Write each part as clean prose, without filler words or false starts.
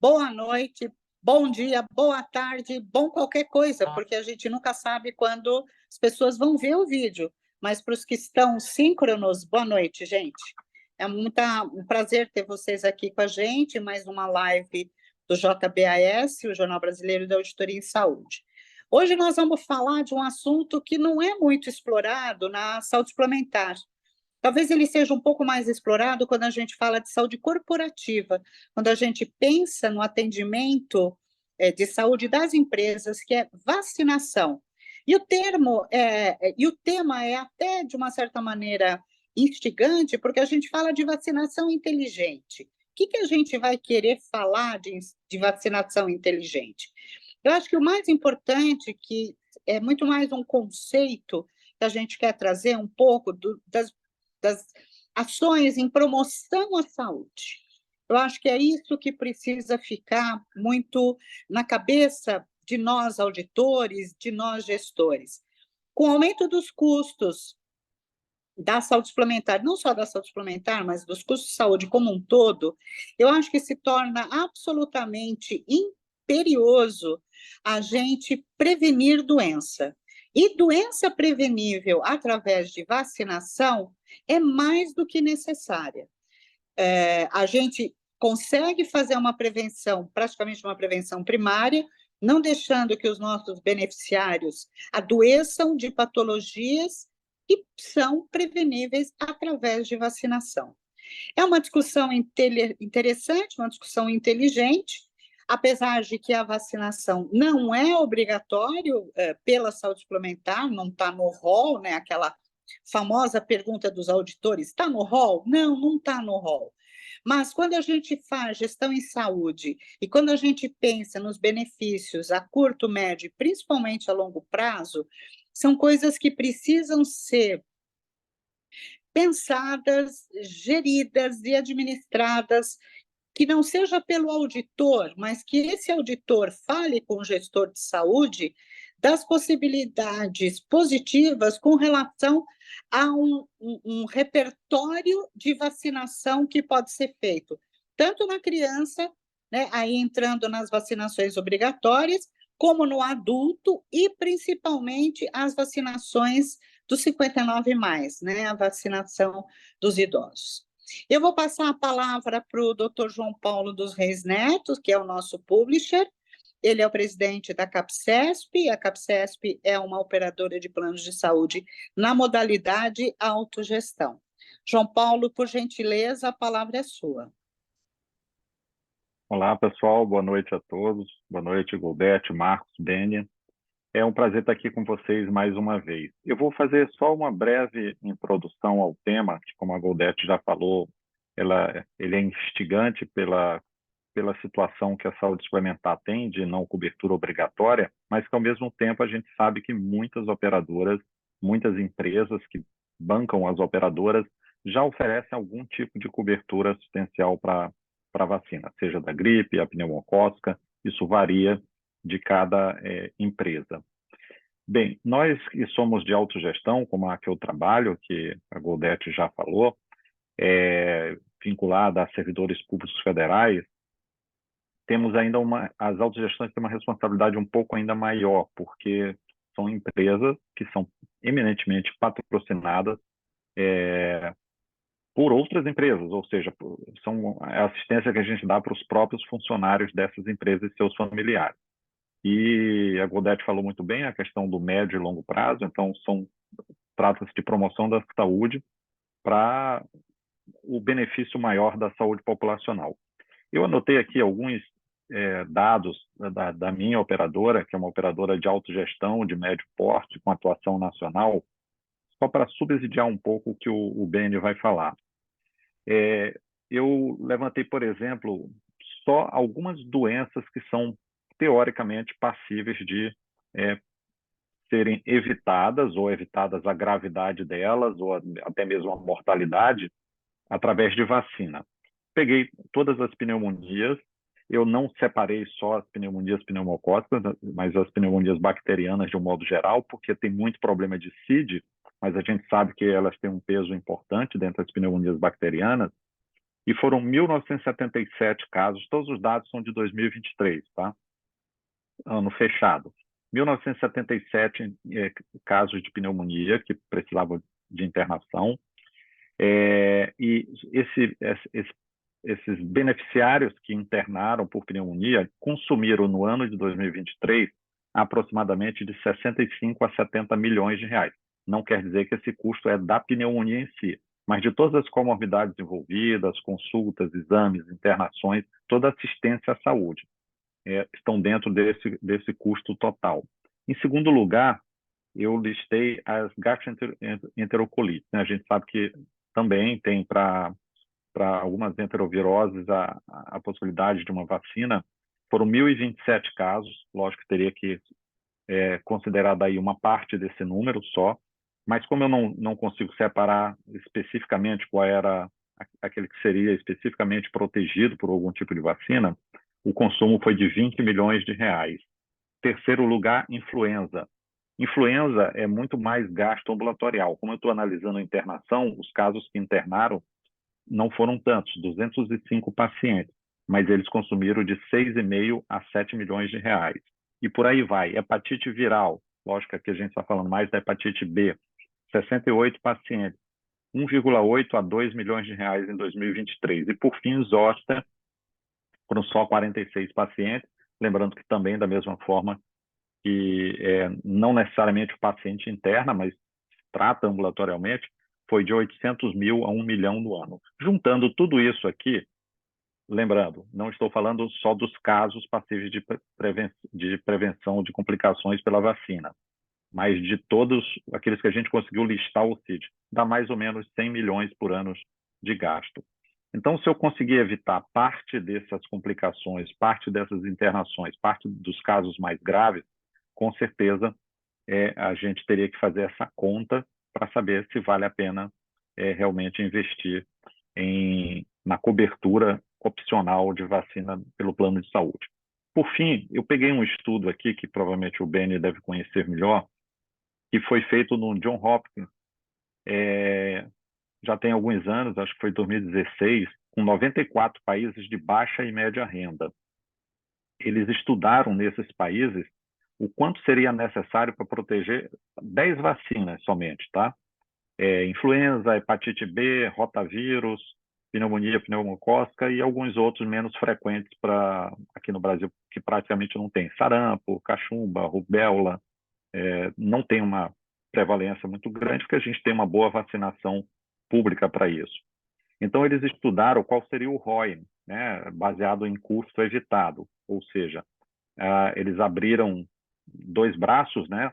Boa noite, bom dia, boa tarde, bom qualquer coisa, porque a gente nunca sabe quando as pessoas vão ver o vídeo. Mas para os que estão síncronos, boa noite, gente. É um prazer ter vocês aqui com a gente, mais uma live do JBAS, o Jornal Brasileiro da Auditoria em Saúde. Hoje nós vamos falar de um assunto que não é muito explorado na saúde suplementar. Talvez ele seja um pouco mais explorado quando a gente fala de saúde corporativa, quando a gente pensa no atendimento de saúde das empresas, que é vacinação. E o tema é até, de uma certa maneira, instigante, porque a gente fala de vacinação inteligente. O que a gente vai querer falar de vacinação inteligente? Eu acho que o mais importante, que é muito mais um conceito que a gente quer trazer um pouco das ações em promoção à saúde. Eu acho que é isso que precisa ficar muito na cabeça de nós auditores, de nós gestores. Com o aumento dos custos da saúde suplementar, não só da saúde suplementar, mas dos custos de saúde como um todo, eu acho que se torna absolutamente imperioso a gente prevenir doença. E doença prevenível através de vacinação é mais do que necessária. A gente consegue fazer uma prevenção, praticamente uma prevenção primária, não deixando que os nossos beneficiários adoeçam de patologias que são preveníveis através de vacinação. É uma discussão interessante, uma discussão inteligente, apesar de que a vacinação não é obrigatório pela saúde suplementar, não está no rol, né? Aquela famosa pergunta dos auditores, está no rol? Não, não está no rol. Mas quando a gente faz gestão em saúde e quando a gente pensa nos benefícios a curto, médio e principalmente a longo prazo, são coisas que precisam ser pensadas, geridas e administradas, que não seja pelo auditor, mas que esse auditor fale com o gestor de saúde das possibilidades positivas com relação a um repertório de vacinação que pode ser feito, tanto na criança, né, aí entrando nas vacinações obrigatórias, como no adulto e principalmente as vacinações dos 59 mais, né, a vacinação dos idosos. Eu vou passar a palavra para o Dr. João Paulo dos Reis Neto, que é o nosso publisher. Ele é o presidente da CAPCESP. A CAPCESP é uma operadora de planos de saúde na modalidade autogestão. João Paulo, por gentileza, a palavra é sua. Olá, pessoal. Boa noite a todos. Boa noite, Goldete, Marcos, Benia. É um prazer estar aqui com vocês mais uma vez. Eu vou fazer só uma breve introdução ao tema, que, como a Goldete já falou, ele é instigante pela situação que a saúde suplementar tem de não cobertura obrigatória, mas que, ao mesmo tempo, a gente sabe que muitas operadoras, muitas empresas que bancam as operadoras, já oferecem algum tipo de cobertura assistencial para vacina, seja da gripe, a pneumocócica, isso varia de cada empresa. Bem, nós que somos de autogestão, como a que eu trabalho, que a Goldete já falou, vinculada a servidores públicos federais, temos ainda as autogestões têm uma responsabilidade um pouco ainda maior, porque são empresas que são eminentemente patrocinadas por outras empresas, ou seja, são a assistência que a gente dá para os próprios funcionários dessas empresas e seus familiares. E a Goldete falou muito bem a questão do médio e longo prazo, então trata-se de promoção da saúde para o benefício maior da saúde populacional. Eu anotei aqui alguns dados da minha operadora, que é uma operadora de autogestão de médio porte, com atuação nacional, só para subsidiar um pouco o que o Beni vai falar. Eu levantei, por exemplo, só algumas doenças que são teoricamente passíveis de serem evitadas, ou evitadas a gravidade delas, ou até mesmo a mortalidade, através de vacina. Peguei todas as pneumonias, eu não separei só as pneumonias pneumocócicas, mas as pneumonias bacterianas de um modo geral, porque tem muito problema de CID, mas a gente sabe que elas têm um peso importante dentro das pneumonias bacterianas, e foram 1.977 casos, todos os dados são de 2023, tá? Ano fechado. 1.977 casos de pneumonia que precisavam de internação, e esses beneficiários que internaram por pneumonia consumiram no ano de 2023 aproximadamente de 65 a 70 milhões de reais. Não quer dizer que esse custo é da pneumonia em si, mas de todas as comorbidades envolvidas, consultas, exames, internações, toda assistência à saúde estão dentro desse custo total. Em segundo lugar, eu listei as gastroenterocolites. Né? A gente sabe que também tem para algumas enteroviroses a possibilidade de uma vacina. Foram 1.027 casos, lógico que teria que considerar daí uma parte desse número só, mas como eu não consigo separar especificamente qual era aquele que seria especificamente protegido por algum tipo de vacina, o consumo foi de 20 milhões de reais. Terceiro lugar, influenza. Influenza é muito mais gasto ambulatorial. Como eu estou analisando a internação, os casos que internaram não foram tantos, 205 pacientes, mas eles consumiram de 6,5 a 7 milhões de reais. E por aí vai. Hepatite viral, lógico que a gente está falando mais da hepatite B, 68 pacientes, 1,8 a 2 milhões de reais em 2023. E por fim, zoster, foram só 46 pacientes, lembrando que também da mesma forma que não necessariamente o paciente interna, mas trata ambulatorialmente, foi de 800 mil a 1 milhão no ano. Juntando tudo isso aqui, lembrando, não estou falando só dos casos passíveis de prevenção de complicações pela vacina, mas de todos aqueles que a gente conseguiu listar o CID, dá mais ou menos 100 milhões por ano de gasto. Então, se eu conseguir evitar parte dessas complicações, parte dessas internações, parte dos casos mais graves, com certeza a gente teria que fazer essa conta para saber se vale a pena realmente investir na cobertura opcional de vacina pelo plano de saúde. Por fim, eu peguei um estudo aqui, que provavelmente o Benny deve conhecer melhor, que foi feito no John Hopkins, já tem alguns anos, acho que foi 2016, com 94 países de baixa e média renda. Eles estudaram nesses países o quanto seria necessário para proteger 10 vacinas somente, tá? Influenza, hepatite B, rotavírus, pneumonia pneumocócica e alguns outros menos frequentes aqui no Brasil, que praticamente não tem. Sarampo, cachumba, rubéola, não tem uma prevalência muito grande, porque a gente tem uma boa vacinação pública para isso. Então, eles estudaram qual seria o ROI, né, baseado em custo evitado, ou seja, eles abriram dois braços, né,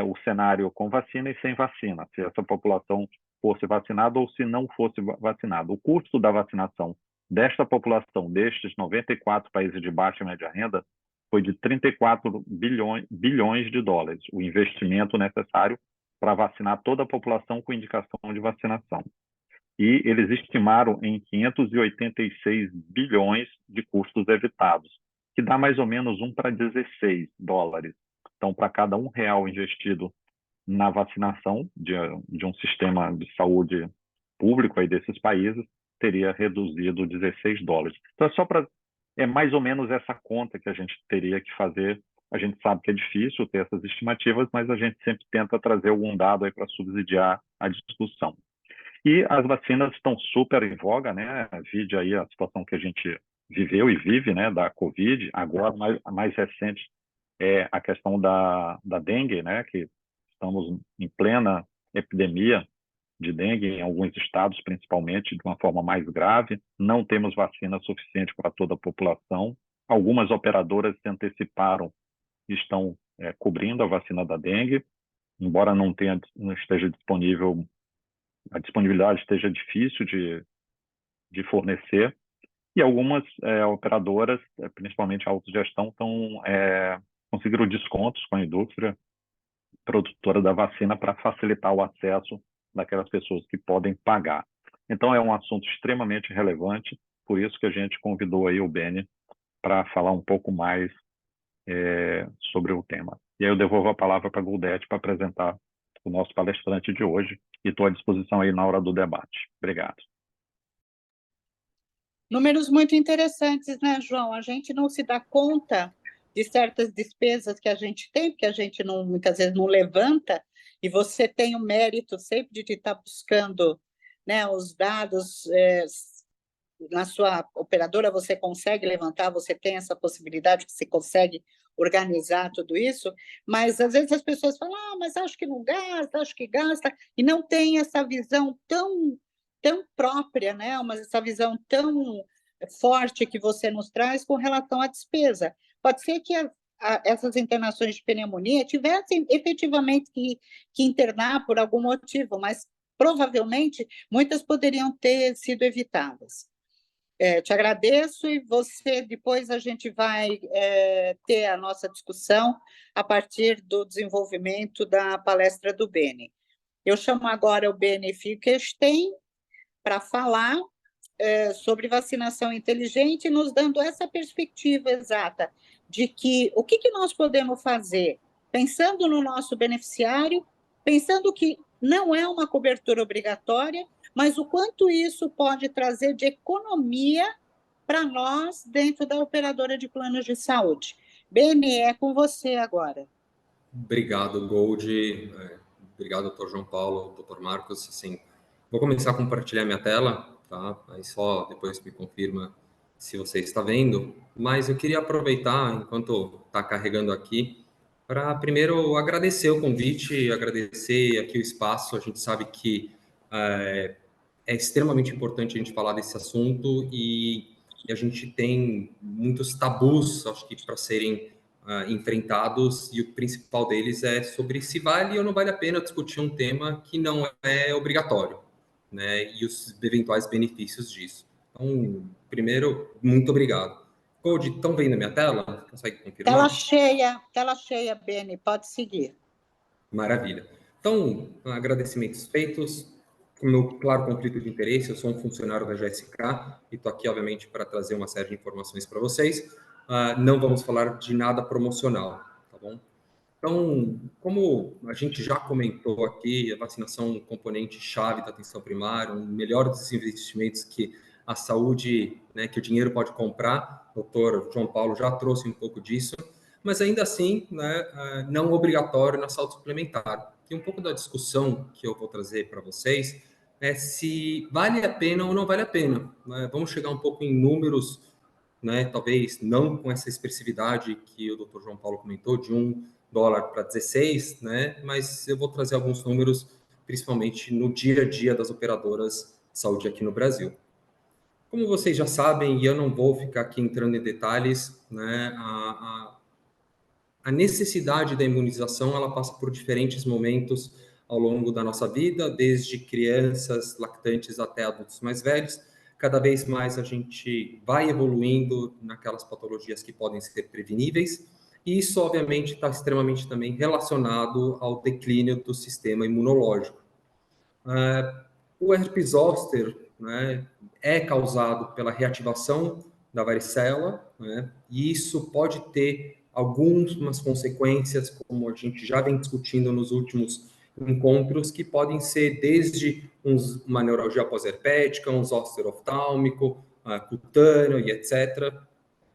o cenário com vacina e sem vacina, se essa população fosse vacinada ou se não fosse vacinada. O custo da vacinação desta população, destes 94 países de baixa e média renda, foi de 34 bilhões de dólares, o investimento necessário para vacinar toda a população com indicação de vacinação. E eles estimaram em 586 bilhões de custos evitados, que dá mais ou menos 1 para 16 dólares. Então, para cada R$ 1 investido na vacinação de um sistema de saúde público aí desses países, teria reduzido 16 dólares. Então, é mais ou menos essa conta que a gente teria que fazer. A gente sabe que é difícil ter essas estimativas, mas a gente sempre tenta trazer algum dado aí para subsidiar a discussão. E as vacinas estão super em voga, né? Vide aí a situação que a gente viveu e vive, né, da Covid. Agora, a mais recente é a questão da dengue, né, que estamos em plena epidemia de dengue em alguns estados, principalmente, de uma forma mais grave. Não temos vacina suficiente para toda a população. Algumas operadoras se anteciparam e estão cobrindo a vacina da dengue, embora não esteja disponível, a disponibilidade esteja difícil de fornecer. E algumas operadoras, principalmente a autogestão, conseguiram descontos com a indústria produtora da vacina para facilitar o acesso daquelas pessoas que podem pagar. Então, é um assunto extremamente relevante, por isso que a gente convidou aí o Benny para falar um pouco mais sobre o tema. E aí eu devolvo a palavra para a Goldete para apresentar o nosso palestrante de hoje, e estou à disposição aí na hora do debate. Obrigado. Números muito interessantes, né, João? A gente não se dá conta de certas despesas que a gente tem, porque a gente não, muitas vezes não levanta, e você tem o mérito sempre de estar buscando, né, os dados, na sua operadora você consegue levantar, você tem essa possibilidade, você consegue organizar tudo isso, mas às vezes as pessoas falam, mas acho que não gasta, acho que gasta, e não tem essa visão tão própria, né? Essa visão tão forte que você nos traz com relação à despesa. Pode ser que essas internações de pneumonia tivessem efetivamente que internar por algum motivo, mas provavelmente muitas poderiam ter sido evitadas. Te agradeço e depois a gente vai ter a nossa discussão a partir do desenvolvimento da palestra do Beni. Eu chamo agora o Beni Finkelstein para falar sobre vacinação inteligente, nos dando essa perspectiva exata de que o que nós podemos fazer, pensando no nosso beneficiário, pensando que não é uma cobertura obrigatória, mas o quanto isso pode trazer de economia para nós dentro da operadora de planos de saúde. Beni, é com você agora. Obrigado, Gold. Obrigado, doutor João Paulo, doutor Marcos. Assim, vou começar a compartilhar minha tela, tá? Aí só depois me confirma se você está vendo. Mas eu queria aproveitar, enquanto está carregando aqui, para primeiro agradecer o convite, agradecer aqui o espaço. A gente sabe que é extremamente importante a gente falar desse assunto e a gente tem muitos tabus, acho que, para serem enfrentados, e o principal deles é sobre se vale ou não vale a pena discutir um tema que não é obrigatório, né? E os eventuais benefícios disso. Então, primeiro, muito obrigado. Code, estão vendo a minha tela? Consegue confirmar? Tela cheia, Beni, pode seguir. Maravilha. Então, agradecimentos feitos. Com o meu claro conflito de interesse, eu sou um funcionário da GSK e estou aqui, obviamente, para trazer uma série de informações para vocês. Não vamos falar de nada promocional, tá bom? Então, como a gente já comentou aqui, a vacinação é um componente chave da atenção primária, um melhor dos investimentos que a saúde, né, que o dinheiro pode comprar. O doutor João Paulo já trouxe um pouco disso, mas ainda assim, né, não obrigatório na saúde suplementar. E um pouco da discussão que eu vou trazer para vocês é se vale a pena ou não vale a pena, né? Vamos chegar um pouco em números, né, talvez não com essa expressividade que o Dr. João Paulo comentou, de $1 para 16, né, mas eu vou trazer alguns números, principalmente no dia a dia das operadoras de saúde aqui no Brasil. Como vocês já sabem, e eu não vou ficar aqui entrando em detalhes, né, a necessidade da imunização, ela passa por diferentes momentos ao longo da nossa vida, desde crianças, lactantes até adultos mais velhos. Cada vez mais a gente vai evoluindo naquelas patologias que podem ser preveníveis, e isso, obviamente, está extremamente também relacionado ao declínio do sistema imunológico. O herpes zoster, né, é causado pela reativação da varicela, né, e isso pode ter algumas consequências, como a gente já vem discutindo nos últimos encontros, que podem ser desde uma neuralgia pós-herpética, um zoster oftálmico, cutâneo e etc.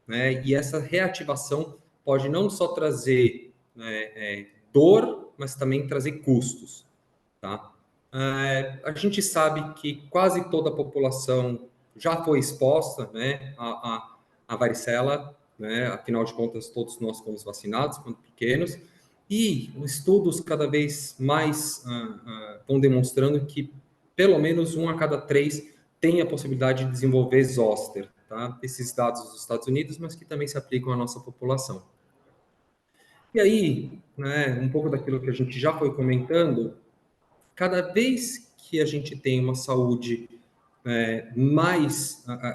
Né? E essa reativação pode não só trazer, né, dor, mas também trazer custos. Tá? A gente sabe que quase toda a população já foi exposta, né, à varicela, né? Afinal de contas, todos nós fomos vacinados quando pequenos, e estudos cada vez mais vão demonstrando que pelo menos 1 a cada 3 tem a possibilidade de desenvolver zoster, tá? Esses dados dos Estados Unidos, mas que também se aplicam à nossa população. E aí, né, um pouco daquilo que a gente já foi comentando, cada vez que a gente tem uma saúde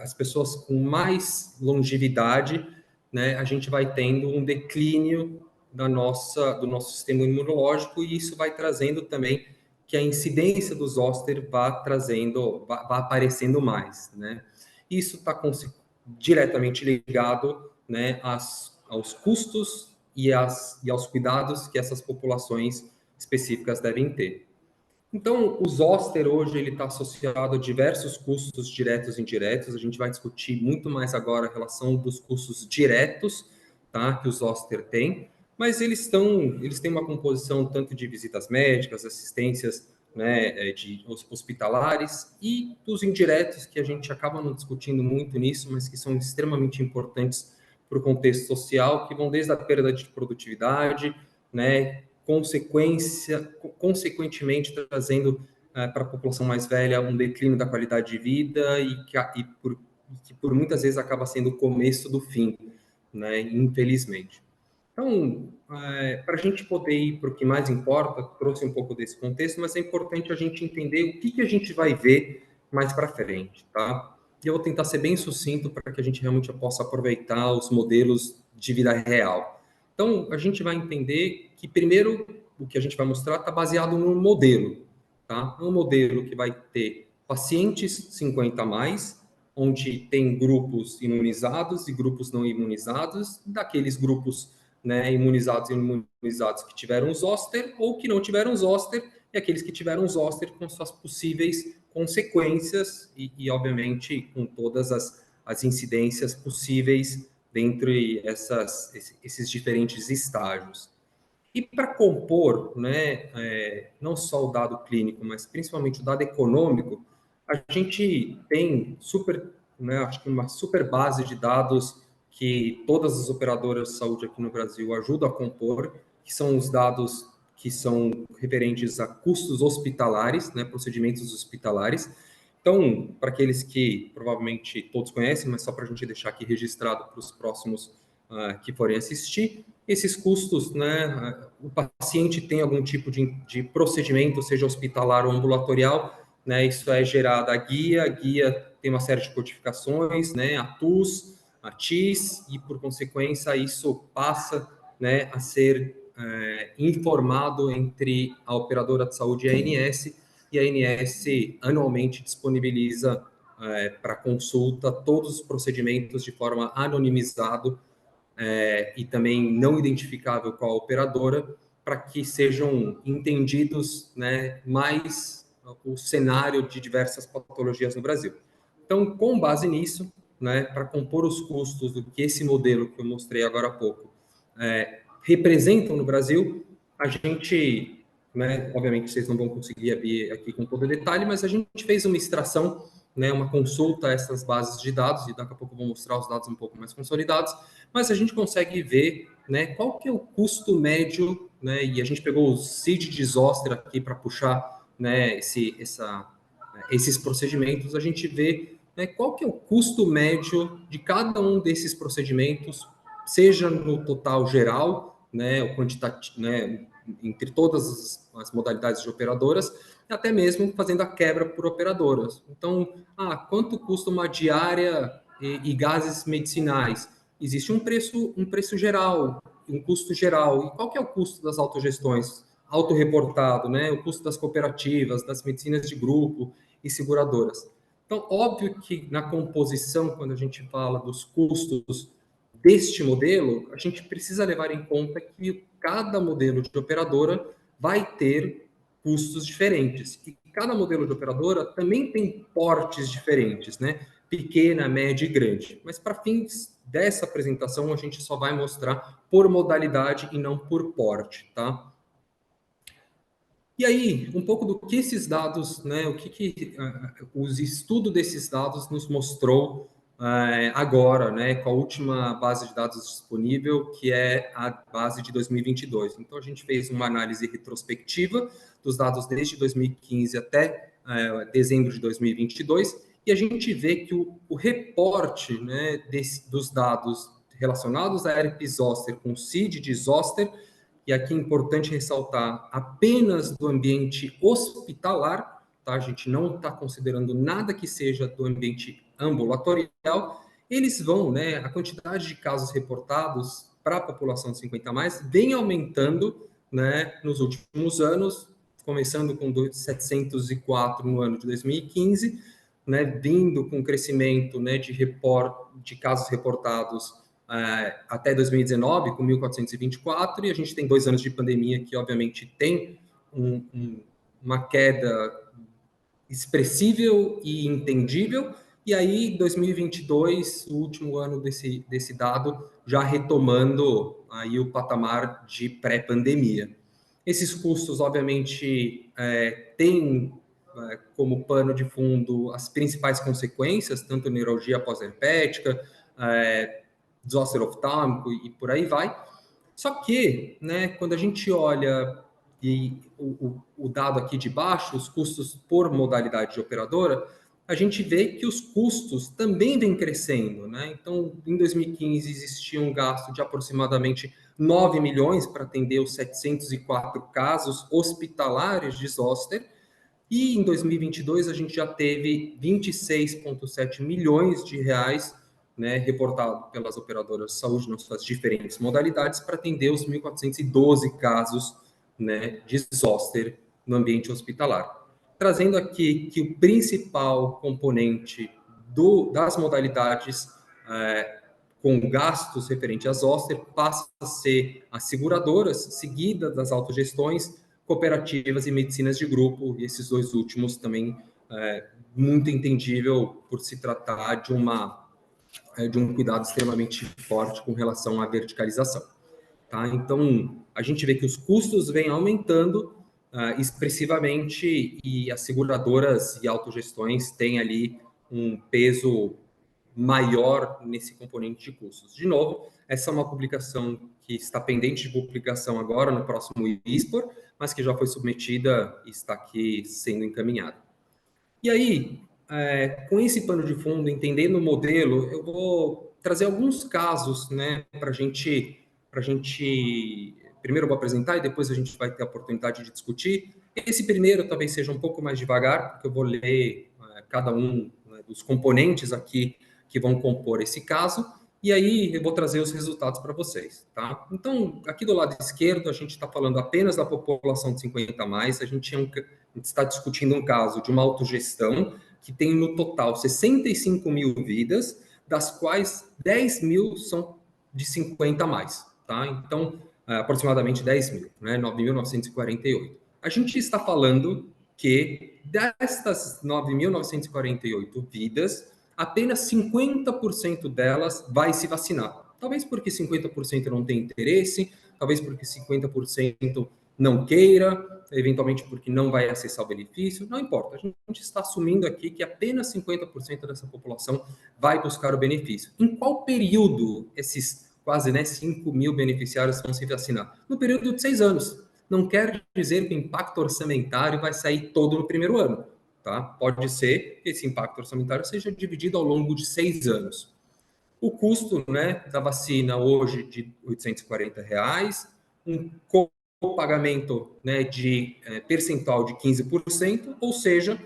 as pessoas com mais longevidade, né, a gente vai tendo um declínio do nosso sistema imunológico, e isso vai trazendo também que a incidência do zoster vá aparecendo mais, né? Isso está diretamente ligado, né, aos custos e aos cuidados que essas populações específicas devem ter. Então, o zoster hoje ele está associado a diversos custos diretos e indiretos. A gente vai discutir muito mais agora a relação dos custos diretos, tá, que o zoster tem, mas eles têm uma composição tanto de visitas médicas, assistências, né, de hospitalares e dos indiretos, que a gente acaba não discutindo muito nisso, mas que são extremamente importantes para o contexto social, que vão desde a perda de produtividade, né, consequentemente trazendo para a população mais velha um declínio da qualidade de vida que por muitas vezes acaba sendo o começo do fim, né, infelizmente. Então, para a gente poder ir para o que mais importa, trouxe um pouco desse contexto, mas é importante a gente entender o que a gente vai ver mais para frente, tá? E eu vou tentar ser bem sucinto para que a gente realmente possa aproveitar os modelos de vida real. Então, a gente vai entender que, primeiro, o que a gente vai mostrar está baseado num modelo, tá? Um modelo que vai ter pacientes 50 a mais, onde tem grupos imunizados e grupos não imunizados, daqueles grupos, né, imunizados e imunizados que tiveram zoster ou que não tiveram zoster, e aqueles que tiveram zoster com suas possíveis consequências e obviamente, com todas as incidências possíveis dentre esses diferentes estágios. E para compor, né, não só o dado clínico, mas principalmente o dado econômico, a gente tem acho que uma super base de dados que todas as operadoras de saúde aqui no Brasil ajudam a compor, que são os dados que são referentes a custos hospitalares, né, procedimentos hospitalares. Então, para aqueles que provavelmente todos conhecem, mas só para a gente deixar aqui registrado para os próximos que forem assistir, esses custos, né, o paciente tem algum tipo de procedimento, seja hospitalar ou ambulatorial, né, isso é gerada a guia tem uma série de codificações, né, a TUS, a TIS, e por consequência isso passa, né, a ser informado entre a operadora de saúde e a ANS anualmente disponibiliza para consulta todos os procedimentos de forma anonimizada e também não identificável com a operadora, para que sejam entendidos, né, mais o cenário de diversas patologias no Brasil. Então, com base nisso, né, para compor os custos do que esse modelo que eu mostrei agora há pouco representam no Brasil, a gente, né, obviamente vocês não vão conseguir abrir aqui com todo detalhe, mas a gente fez uma extração, né, uma consulta a essas bases de dados, e daqui a pouco eu vou mostrar os dados um pouco mais consolidados, mas a gente consegue ver, né, qual que é o custo médio, né, e a gente pegou o CID de zoster aqui para puxar, né, esses procedimentos, a gente vê, né, qual que é o custo médio de cada um desses procedimentos, seja no total geral, né, o quantitativo, né, entre todas as modalidades de operadoras, e até mesmo fazendo a quebra por operadoras. Então, quanto custa uma diária e gases medicinais? Existe um preço geral, um custo geral. E qual que é o custo das autogestões? Autorreportado, né? O custo das cooperativas, das medicinas de grupo e seguradoras. Então, óbvio que na composição, quando a gente fala dos custos deste modelo, a gente precisa levar em conta que cada modelo de operadora vai ter custos diferentes. E cada modelo de operadora também tem portes diferentes, né? Pequena, média e grande. Mas para fins dessa apresentação, a gente só vai mostrar por modalidade e não por porte, tá? E aí, um pouco do que esses dados, né, os estudos desses dados nos mostrou agora, né, com a última base de dados disponível, que é a base de 2022. Então, a gente fez uma análise retrospectiva dos dados desde 2015 até dezembro de 2022, e a gente vê que o reporte, né, dos dados relacionados a herpes zoster com CID de zoster, e aqui é importante ressaltar apenas do ambiente hospitalar, tá? A gente não está considerando nada que seja do ambiente ambulatorial, eles vão, né, a quantidade de casos reportados para a população de 50 a mais vem aumentando, né, nos últimos anos, começando com 704 no ano de 2015, né, vindo com crescimento, né, de casos reportados até 2019, com 1.424, e a gente tem 2 anos de pandemia que, obviamente, tem uma queda expressível e entendível, e aí 2022, o último ano desse dado, já retomando aí o patamar de pré-pandemia. Esses custos, obviamente, têm como pano de fundo as principais consequências, tanto neuralgia pós-herpética, desóster oftálmico e por aí vai. Só que, né, quando a gente olha o dado aqui de baixo, os custos por modalidade de operadora, a gente vê que os custos também vêm crescendo, né? Então, em 2015 existia um gasto de aproximadamente 9 milhões para atender os 704 casos hospitalares de zoster, e em 2022 a gente já teve 26,7 milhões de reais, né, reportado pelas operadoras de saúde nas suas diferentes modalidades para atender os 1.412 casos, né, de zoster no ambiente hospitalar. Trazendo aqui que o principal componente das modalidades com gastos referentes a zoster passa a ser as seguradoras, seguidas das autogestões, cooperativas e medicinas de grupo, e esses dois últimos também muito entendível por se tratar de um cuidado extremamente forte com relação à verticalização. Tá? Então, a gente vê que os custos vêm aumentando expressivamente e as seguradoras e autogestões têm ali um peso maior nesse componente de custos. De novo, essa é uma publicação que está pendente de publicação agora no próximo ISPOR, mas que já foi submetida e está aqui sendo encaminhada. E aí, com esse pano de fundo, entendendo o modelo, eu vou trazer alguns casos, né, para a gente... Primeiro eu vou apresentar e depois a gente vai ter a oportunidade de discutir. Esse primeiro talvez seja um pouco mais devagar, porque eu vou ler cada um, né, dos componentes aqui que vão compor esse caso, e aí eu vou trazer os resultados para vocês, tá? Então, aqui do lado esquerdo, a gente está falando apenas da população de 50 a mais, a gente está discutindo um caso de uma autogestão que tem no total 65 mil vidas, das quais 10 mil são de 50 a mais, tá? Então, aproximadamente 10 mil, né? 9.948. A gente está falando que destas 9.948 vidas, apenas 50% delas vai se vacinar. Talvez porque 50% não tem interesse, talvez porque 50% não queira, eventualmente porque não vai acessar o benefício, não importa. A gente está assumindo aqui que apenas 50% dessa população vai buscar o benefício. Em qual período esses quase 5 mil beneficiários vão se vacinar? No período de 6 anos. Não quer dizer que o impacto orçamentário vai sair todo no primeiro ano. Tá? Pode ser que esse impacto orçamentário seja dividido ao longo de 6 anos. O custo, né, da vacina hoje de R$ 840, um copagamento, né, de percentual de 15%, ou seja,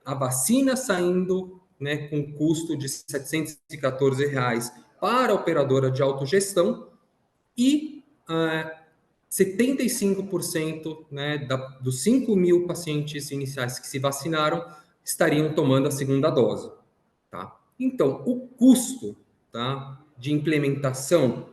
a vacina saindo, né, com custo de R$ 714 para a operadora de autogestão e 75%, né, dos 5 mil pacientes iniciais que se vacinaram estariam tomando a segunda dose. Tá? Então, o custo, tá, de implementação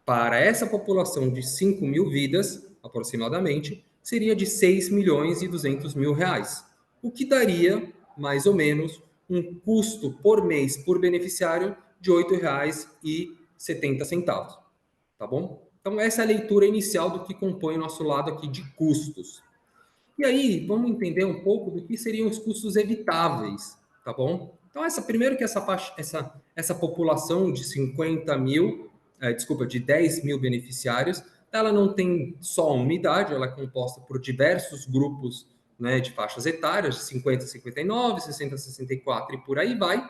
para essa população de 5 mil vidas, aproximadamente, seria de R$ 6.200.000, o que daria, mais ou menos, um custo por mês por beneficiário de R$ 8,70. Tá bom? Então, essa é a leitura inicial do que compõe o nosso lado aqui de custos. E aí, vamos entender um pouco do que seriam os custos evitáveis, tá bom? Então, primeiro que essa população de 50 mil, de 10 mil beneficiários, ela não tem só uma idade, ela é composta por diversos grupos, né, de faixas etárias, de 50 a 59, 60 a 64 e por aí vai.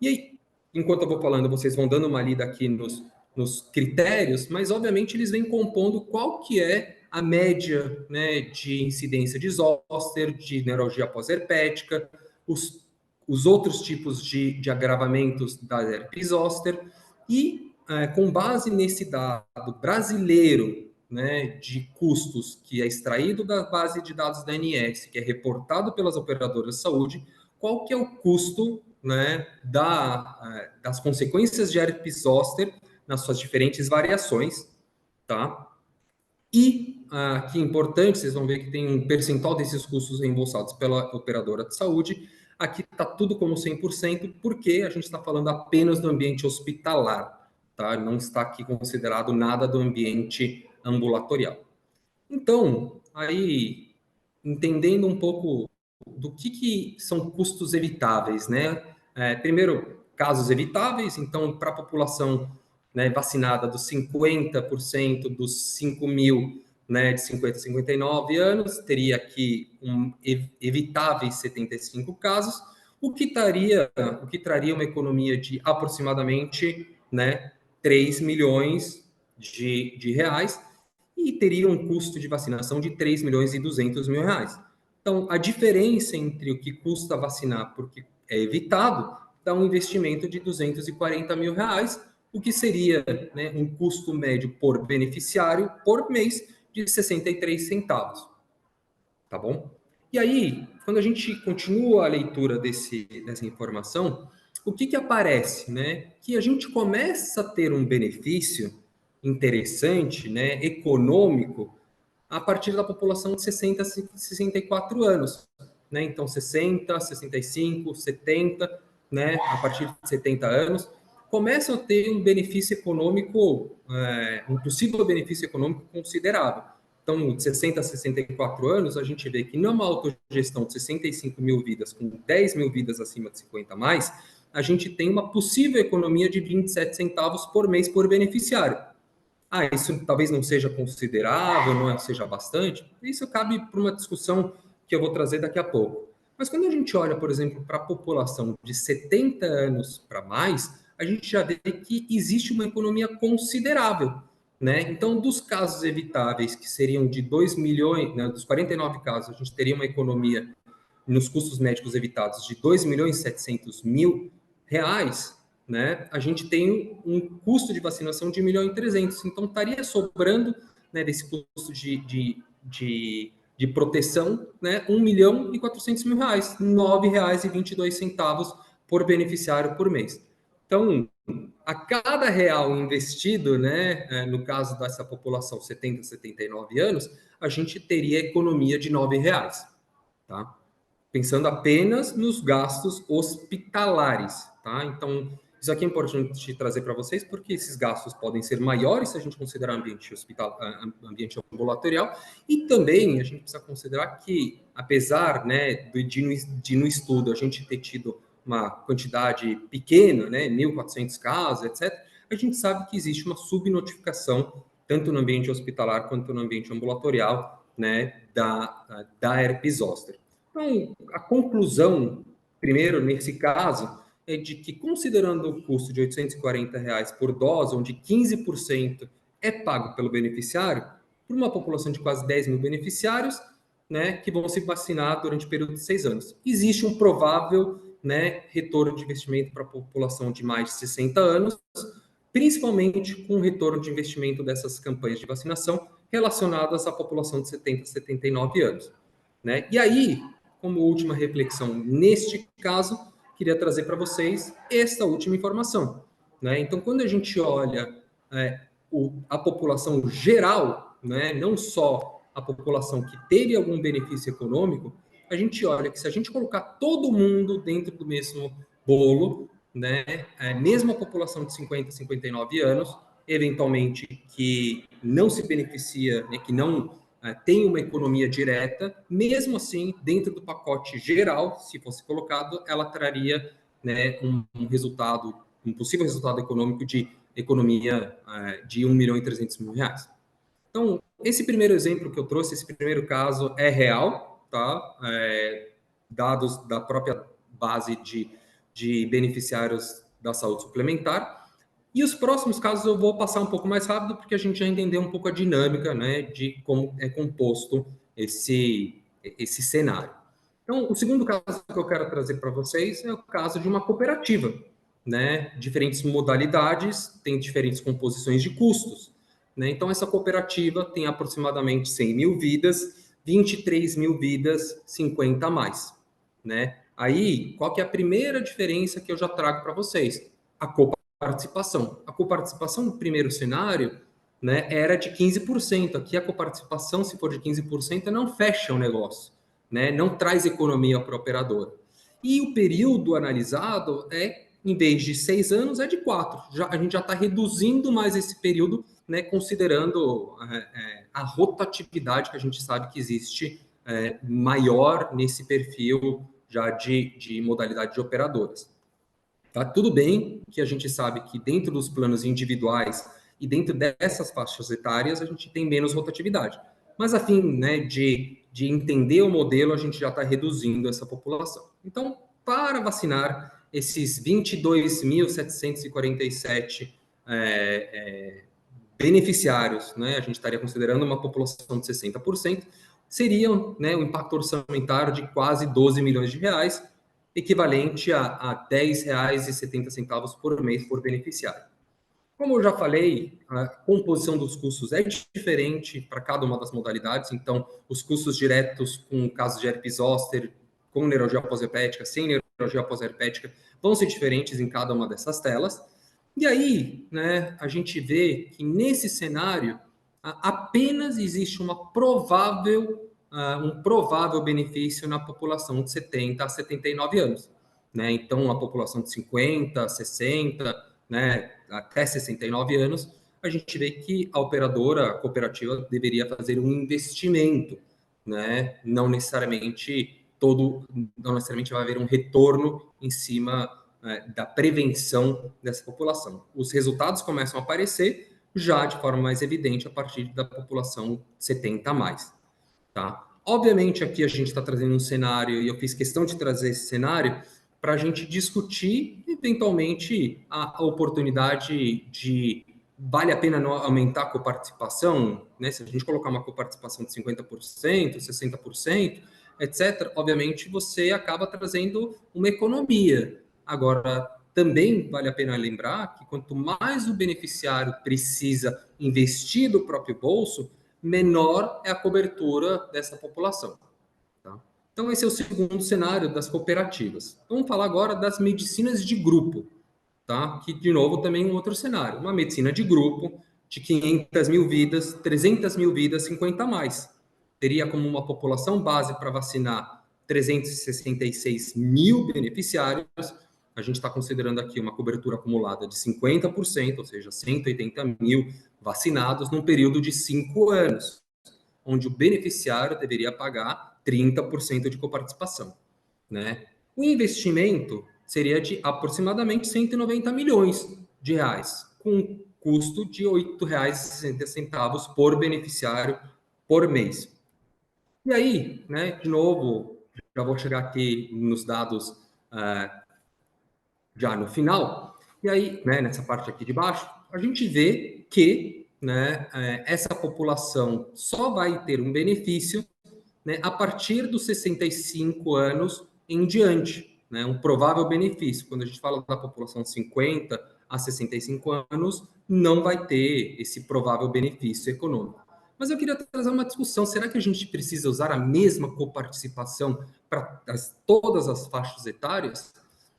E aí, enquanto eu vou falando, vocês vão dando uma lida aqui nos critérios, mas obviamente eles vêm compondo qual que é a média, né, de incidência de zoster, de neuralgia pós-herpética, os outros tipos de agravamentos da herpes zoster, e com base nesse dado brasileiro, né, de custos que é extraído da base de dados da ANS, que é reportado pelas operadoras de saúde, qual que é o custo, né, das consequências de herpes zoster nas suas diferentes variações, tá? E aqui importante, vocês vão ver que tem um percentual desses custos reembolsados pela operadora de saúde. Aqui está tudo como 100%, porque a gente está falando apenas do ambiente hospitalar, tá? Não está aqui considerado nada do ambiente ambulatorial. Então, aí, entendendo um pouco do que são custos evitáveis, né? Primeiro, casos evitáveis, então, para a população, né, vacinada dos 50% dos 5 mil, né, de 50 a 59 anos, teria aqui evitáveis 75 casos, o que traria uma economia de aproximadamente, né, 3 milhões de reais, e teria um custo de vacinação de 3 milhões e 200 mil reais. Então, a diferença entre o que custa vacinar porque é evitado dá um investimento de 240 mil reais, o que seria, né, um custo médio por beneficiário por mês de 63 centavos. Tá bom? E aí, quando a gente continua a leitura dessa informação, o que aparece, né? Que a gente começa a ter um benefício interessante, né, econômico, a partir da população de 60 a 64 anos, né? Então, 60, 65, 70, né, a partir de 70 anos, começam a ter um benefício econômico, um possível benefício econômico considerável. Então, de 60 a 64 anos, a gente vê que numa autogestão de 65 mil vidas, com 10 mil vidas acima de 50 a mais, a gente tem uma possível economia de 27 centavos por mês por beneficiário. Isso talvez não seja considerável, não seja bastante. Isso cabe para uma discussão que eu vou trazer daqui a pouco. Mas quando a gente olha, por exemplo, para a população de 70 anos para mais, a gente já vê que existe uma economia considerável, né? Então, dos casos evitáveis, que seriam de 2 milhões, né, dos 49 casos, a gente teria uma economia nos custos médicos evitados de 2 milhões e 700 mil reais, né? A gente tem um custo de vacinação de 1 milhão e 300. Então, estaria sobrando, né, desse custo de proteção, né, 1 milhão e 400 mil reais, R$ 9,22 por beneficiário por mês. Então, a cada real investido, né, no caso dessa população 70 a 79 anos, a gente teria economia de R$ 9,00, tá? Pensando apenas nos gastos hospitalares, tá? Então, isso aqui é importante trazer para vocês, porque esses gastos podem ser maiores se a gente considerar ambiente ambiente ambulatorial, e também a gente precisa considerar que, apesar, né, de no estudo a gente ter tido uma quantidade pequena, né, 1.400 casos, etc., a gente sabe que existe uma subnotificação, tanto no ambiente hospitalar quanto no ambiente ambulatorial, né, da herpes zoster. Então, a conclusão, primeiro, nesse caso, é de que, considerando o custo de R$ 840 reais por dose, onde 15% é pago pelo beneficiário, por uma população de quase 10 mil beneficiários, né, que vão se vacinar durante o período de 6 anos. Existe um provável, né, retorno de investimento para a população de mais de 60 anos, principalmente com o retorno de investimento dessas campanhas de vacinação relacionadas à população de 70 a 79 anos. Né? E aí, como última reflexão, neste caso, queria trazer para vocês esta última informação. Né? Então, quando a gente olha a população geral, né, não só a população que teve algum benefício econômico, a gente olha que se a gente colocar todo mundo dentro do mesmo bolo, né, mesmo a população de 50 a 59 anos, eventualmente que não se beneficia, né, que não tem uma economia direta, mesmo assim, dentro do pacote geral, se fosse colocado, ela traria, né, um resultado, um possível resultado econômico de economia de 1 milhão e 300 mil reais. Então, esse primeiro exemplo que eu trouxe, esse primeiro caso é real, tá? Dados da própria base de beneficiários da saúde suplementar. E os próximos casos eu vou passar um pouco mais rápido, porque a gente já entendeu um pouco a dinâmica, né, de como é composto esse cenário. Então, o segundo caso que eu quero trazer para vocês é o caso de uma cooperativa, né? Diferentes modalidades, tem diferentes composições de custos, né? Então, essa cooperativa tem aproximadamente 100 mil vidas, 23 mil vidas, 50 a mais, né? Aí, qual que é a primeira diferença que eu já trago para vocês? A coparticipação. A coparticipação no primeiro cenário, né, era de 15%. Aqui a coparticipação, se for de 15%, não fecha o negócio, né, não traz economia para a operadora. E o período analisado em vez de 6 anos, é de 4. A gente já está reduzindo mais esse período, né, considerando a rotatividade que a gente sabe que existe maior nesse perfil já de modalidade de operadoras. Tá tudo bem que a gente sabe que dentro dos planos individuais e dentro dessas faixas etárias a gente tem menos rotatividade. Mas a fim, né, de entender o modelo, a gente já está reduzindo essa população. Então, para vacinar esses 22.747 beneficiários, né, a gente estaria considerando uma população de 60%, seriam, né, um impacto orçamentário de quase 12 milhões de reais, equivalente a R$ 10,70 por mês por beneficiário. Como eu já falei, a composição dos custos é diferente para cada uma das modalidades, então os custos diretos com casos de herpes zoster, com neurologia pós-herpética, sem neurologia pós-herpética, vão ser diferentes em cada uma dessas telas. E aí, né, a gente vê que nesse cenário apenas existe um provável benefício na população de 70 a 79 anos. Né? Então, a população de 50, 60, né, até 69 anos, a gente vê que a operadora a cooperativa deveria fazer um investimento, né? Não necessariamente vai haver um retorno em cima da prevenção dessa população. Os resultados começam a aparecer já de forma mais evidente a partir da população 70 a mais. Tá? Obviamente, aqui a gente está trazendo um cenário, e eu fiz questão de trazer esse cenário, para a gente discutir, eventualmente, a oportunidade de vale a pena aumentar a coparticipação, né? Se a gente colocar uma coparticipação de 50%, 60%, etc., obviamente você acaba trazendo uma economia. Agora, também vale a pena lembrar que quanto mais o beneficiário precisa investir do próprio bolso, menor é a cobertura dessa população. Tá? Então, esse é o segundo cenário das cooperativas. Vamos falar agora das medicinas de grupo, tá? Que, de novo, também é um outro cenário. Uma medicina de grupo de 500 mil vidas, 300 mil vidas, 50 a mais. Teria como uma população base para vacinar 366 mil beneficiários. A gente está considerando aqui uma cobertura acumulada de 50%, ou seja, 180 mil vacinados num período de 5 anos, onde o beneficiário deveria pagar 30% de coparticipação. Né? O investimento seria de aproximadamente 190 milhões de reais, com um custo de R$ 8,60 por beneficiário por mês. E aí, né, de novo, já vou chegar aqui nos dados já no final, e aí, né, nessa parte aqui de baixo, a gente vê que, né, essa população só vai ter um benefício, né, a partir dos 65 anos em diante, né, um provável benefício. Quando a gente fala da população de 50 a 65 anos, não vai ter esse provável benefício econômico. Mas eu queria trazer uma discussão, será que a gente precisa usar a mesma coparticipação para todas as faixas etárias?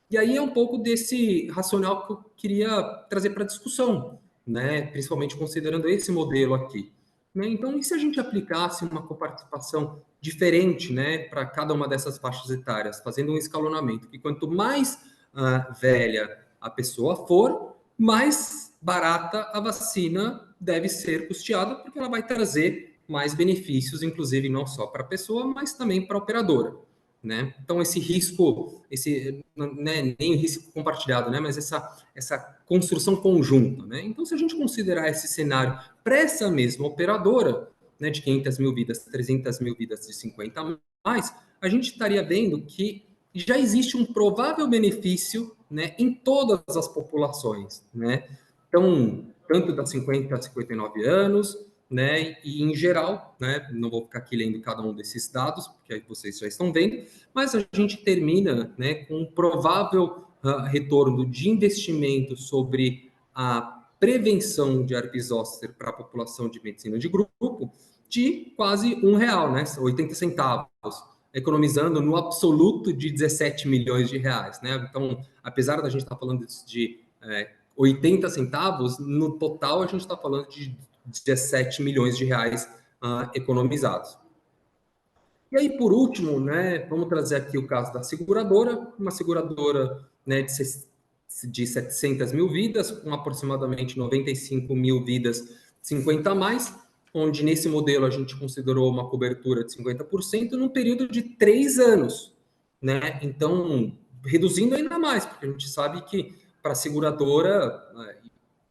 E aí é um pouco desse racional que eu queria trazer para a discussão, né? Principalmente considerando esse modelo aqui. Né? Então, e se a gente aplicasse uma coparticipação diferente, né, para cada uma dessas faixas etárias, fazendo um escalonamento, que quanto mais velha a pessoa for, mais barata a vacina deve ser custeada, porque ela vai trazer mais benefícios, inclusive não só para a pessoa, mas também para a operadora. Né? Então, esse risco, né, nem risco compartilhado, né, mas essa construção conjunta. Né? Então, se a gente considerar esse cenário para essa mesma operadora, né, de 500 mil vidas, 300 mil vidas de 50 a mais, a gente estaria vendo que já existe um provável benefício, né, em todas as populações. Né? Então, tanto das 50 a 59 anos, né, e em geral, né, não vou ficar aqui lendo cada um desses dados, porque aí vocês já estão vendo, mas a gente termina, né, com um provável retorno de investimento sobre a prevenção de herpes zoster para a população de medicina de grupo de quase R$1, né, 80 centavos, economizando no absoluto de 17 milhões de reais. Né? Então, apesar da gente estar falando de 80 centavos, no total a gente está falando de 17 milhões de reais economizados. E aí, por último, né, vamos trazer aqui o caso da seguradora, uma seguradora, né, de 700 mil vidas, com aproximadamente 95 mil vidas 50 a mais, onde nesse modelo a gente considerou uma cobertura de 50% num período de 3 anos, né? Então, reduzindo ainda mais, porque a gente sabe que para a seguradora,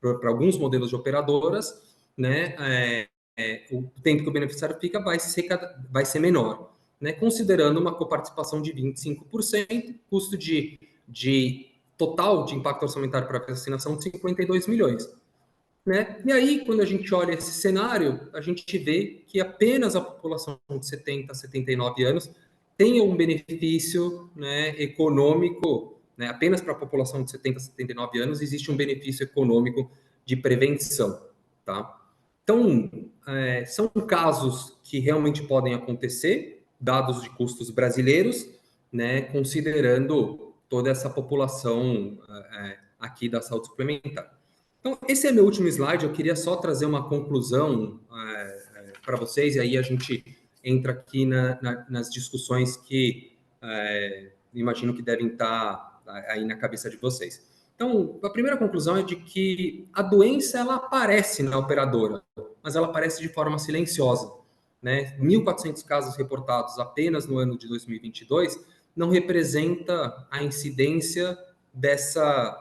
para alguns modelos de operadoras, né, o tempo que o beneficiário fica vai ser menor, né? Considerando uma coparticipação de 25%, custo de total de impacto orçamentário para a vacinação de 52 milhões. Né? E aí, quando a gente olha esse cenário, a gente vê que apenas a população de 70 a 79 anos tem um benefício, né, econômico, né? Apenas para a população de 70 a 79 anos existe um benefício econômico de prevenção. Tá? Então, são casos que realmente podem acontecer, dados de custos brasileiros, né, considerando toda essa população aqui da saúde suplementar. Então, esse é meu último slide. Eu queria só trazer uma conclusão para vocês, e aí a gente entra aqui nas discussões que imagino que devem estar aí na cabeça de vocês. Então, a primeira conclusão é de que a doença ela aparece na operadora, mas ela aparece de forma silenciosa. Né? 1.400 casos reportados apenas no ano de 2022 não representa a incidência dessa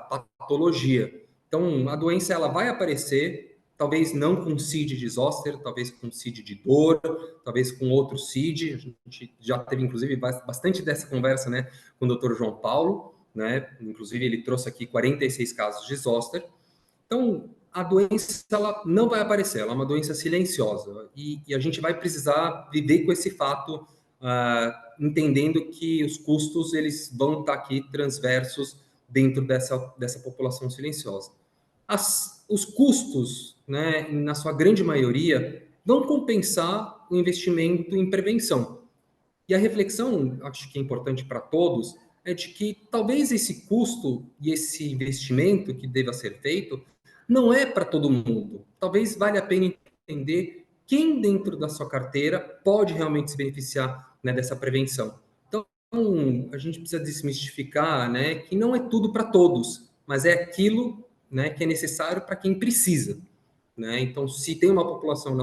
patologia. Então, a doença ela vai aparecer, talvez não com CID de zoster, talvez com CID de dor, talvez com outro CID. A gente já teve, inclusive, bastante dessa conversa, né, com o Dr. João Paulo, né? Inclusive, ele trouxe aqui 46 casos de zoster. Então, a doença ela não vai aparecer, ela é uma doença silenciosa. E a gente vai precisar viver com esse fato, entendendo que os custos eles vão estar aqui transversos dentro dessa população silenciosa. Os custos, né, na sua grande maioria, vão compensar o investimento em prevenção. E a reflexão, acho que é importante para todos, é de que talvez esse custo e esse investimento que deva ser feito não é para todo mundo. Talvez valha a pena entender quem dentro da sua carteira pode realmente se beneficiar, né, dessa prevenção. Então, a gente precisa desmistificar, né, que não é tudo para todos, mas é aquilo, né, que é necessário para quem precisa. Né? Então, se tem uma população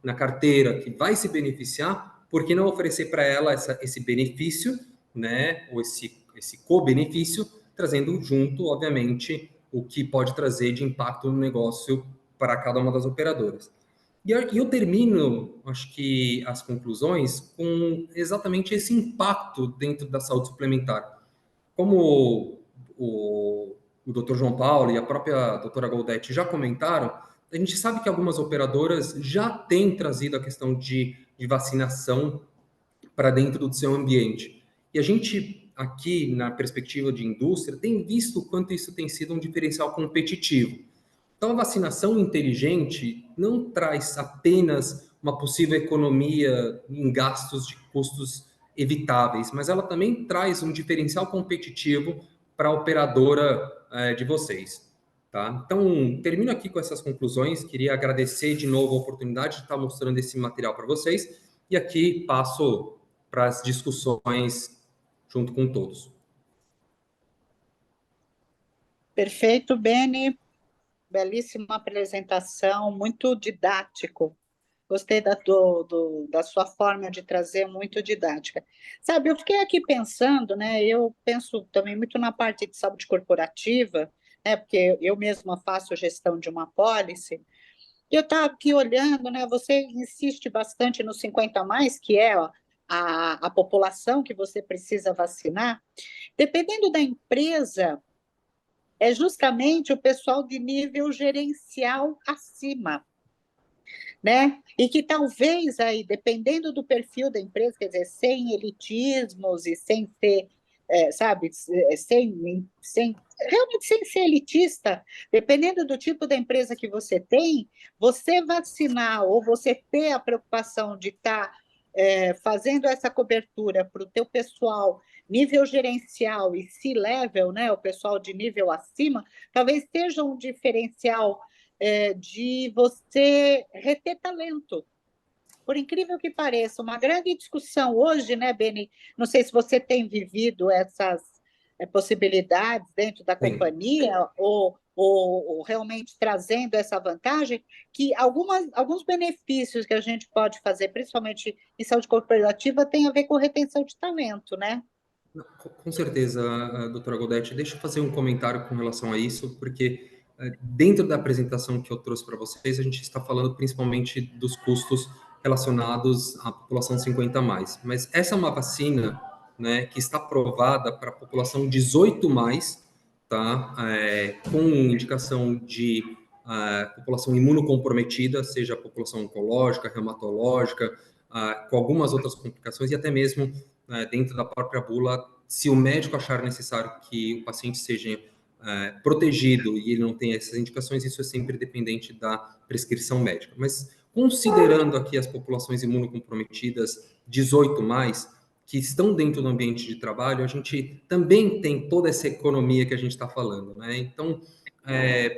na carteira que vai se beneficiar, por que não oferecer para ela esse benefício, né, ou esse co-benefício, trazendo junto, obviamente, o que pode trazer de impacto no negócio para cada uma das operadoras. E eu termino, acho que, as conclusões com exatamente esse impacto dentro da saúde suplementar. Como o Dr. João Paulo e a própria doutora Goldete já comentaram, a gente sabe que algumas operadoras já têm trazido a questão de vacinação para dentro do seu ambiente. E a gente, aqui, na perspectiva de indústria, tem visto o quanto isso tem sido um diferencial competitivo. Então, a vacinação inteligente não traz apenas uma possível economia em gastos de custos evitáveis, mas ela também traz um diferencial competitivo para a operadora de vocês. Tá? Então, termino aqui com essas conclusões. Queria agradecer de novo a oportunidade de estar mostrando esse material para vocês. E aqui passo para as discussões junto com todos. Perfeito, Beni. Belíssima apresentação, muito didático. Gostei da sua forma de trazer, muito didática. Sabe, eu fiquei aqui pensando, né? Eu penso também muito na parte de saúde corporativa, né? Porque eu mesma faço gestão de uma apólice. E eu estava aqui olhando, né? Você insiste bastante no 50 a mais, que é ó, a população que você precisa vacinar. Dependendo da empresa, é justamente o pessoal de nível gerencial acima, né? E que talvez aí, dependendo do perfil da empresa, quer dizer, sem elitismos e sem ser, sabe, realmente sem ser elitista, dependendo do tipo da empresa que você tem, você vacinar ou você ter a preocupação de estar fazendo essa cobertura para o teu pessoal nível gerencial e C-level, né, o pessoal de nível acima, talvez seja um diferencial de você reter talento. Por incrível que pareça, uma grande discussão hoje, né, Beni? Não sei se você tem vivido essas possibilidades dentro da Sim. companhia ou realmente trazendo essa vantagem, que alguns benefícios que a gente pode fazer, principalmente em saúde corporativa, tem a ver com retenção de talento, né? Com certeza, doutora Godetti. Deixa eu fazer um comentário com relação a isso, porque dentro da apresentação que eu trouxe para vocês, a gente está falando principalmente dos custos relacionados à população 50 a mais. Mas essa é uma vacina, né, que está aprovada para a população 18 mais, tá? Com indicação de população imunocomprometida, seja a população oncológica, reumatológica, com algumas outras complicações e até mesmo dentro da própria bula, se o médico achar necessário que o paciente seja protegido e ele não tem essas indicações, isso é sempre dependente da prescrição médica. Mas considerando aqui as populações imunocomprometidas 18 mais, que estão dentro do ambiente de trabalho, a gente também tem toda essa economia que a gente está falando, né? Então,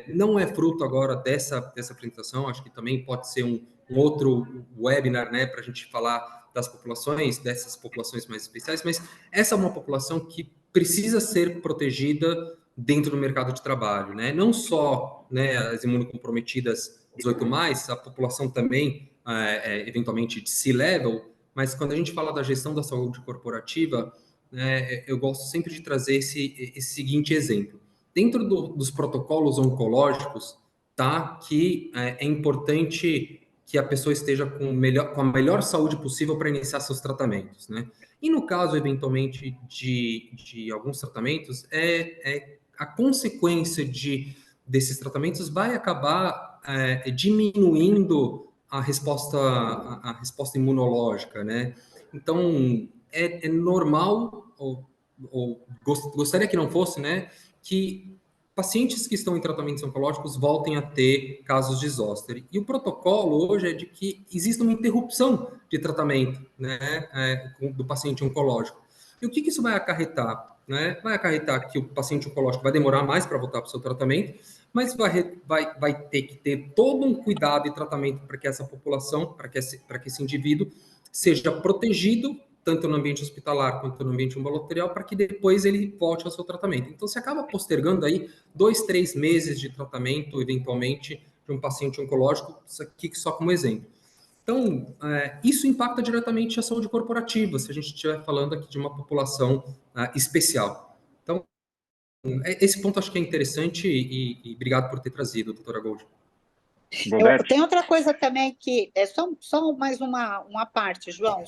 não é fruto agora dessa apresentação, acho que também pode ser um outro webinar, né, para a gente falar das populações, dessas populações mais especiais, mas essa é uma população que precisa ser protegida dentro do mercado de trabalho, né? Não só, né, as imunocomprometidas 18 mais, a população também, eventualmente de C-level, mas quando a gente fala da gestão da saúde corporativa, né, eu gosto sempre de trazer esse seguinte exemplo. Dentro dos protocolos oncológicos, tá, que é importante que a pessoa esteja com a melhor saúde possível para iniciar seus tratamentos, né? E no caso, eventualmente, de alguns tratamentos, a consequência desses tratamentos vai acabar diminuindo a resposta imunológica, né? Então, é normal, gostaria que não fosse, né, que pacientes que estão em tratamentos oncológicos voltem a ter casos de zoster. E o protocolo hoje é de que existe uma interrupção de tratamento, né, do paciente oncológico. E o que isso vai acarretar? Né? Vai acarretar que o paciente oncológico vai demorar mais para voltar para o seu tratamento, mas vai ter que ter todo um cuidado e tratamento para que essa população, para que esse indivíduo seja protegido tanto no ambiente hospitalar quanto no ambiente ambulatorial, para que depois ele volte ao seu tratamento. Então, você acaba postergando aí 2, 3 meses de tratamento, eventualmente, de um paciente oncológico, isso aqui só como exemplo. Então, isso impacta diretamente a saúde corporativa, se a gente estiver falando aqui de uma população especial. Então, esse ponto acho que é interessante e obrigado por ter trazido, doutora Gold. Tem outra coisa também que é só mais uma parte, João,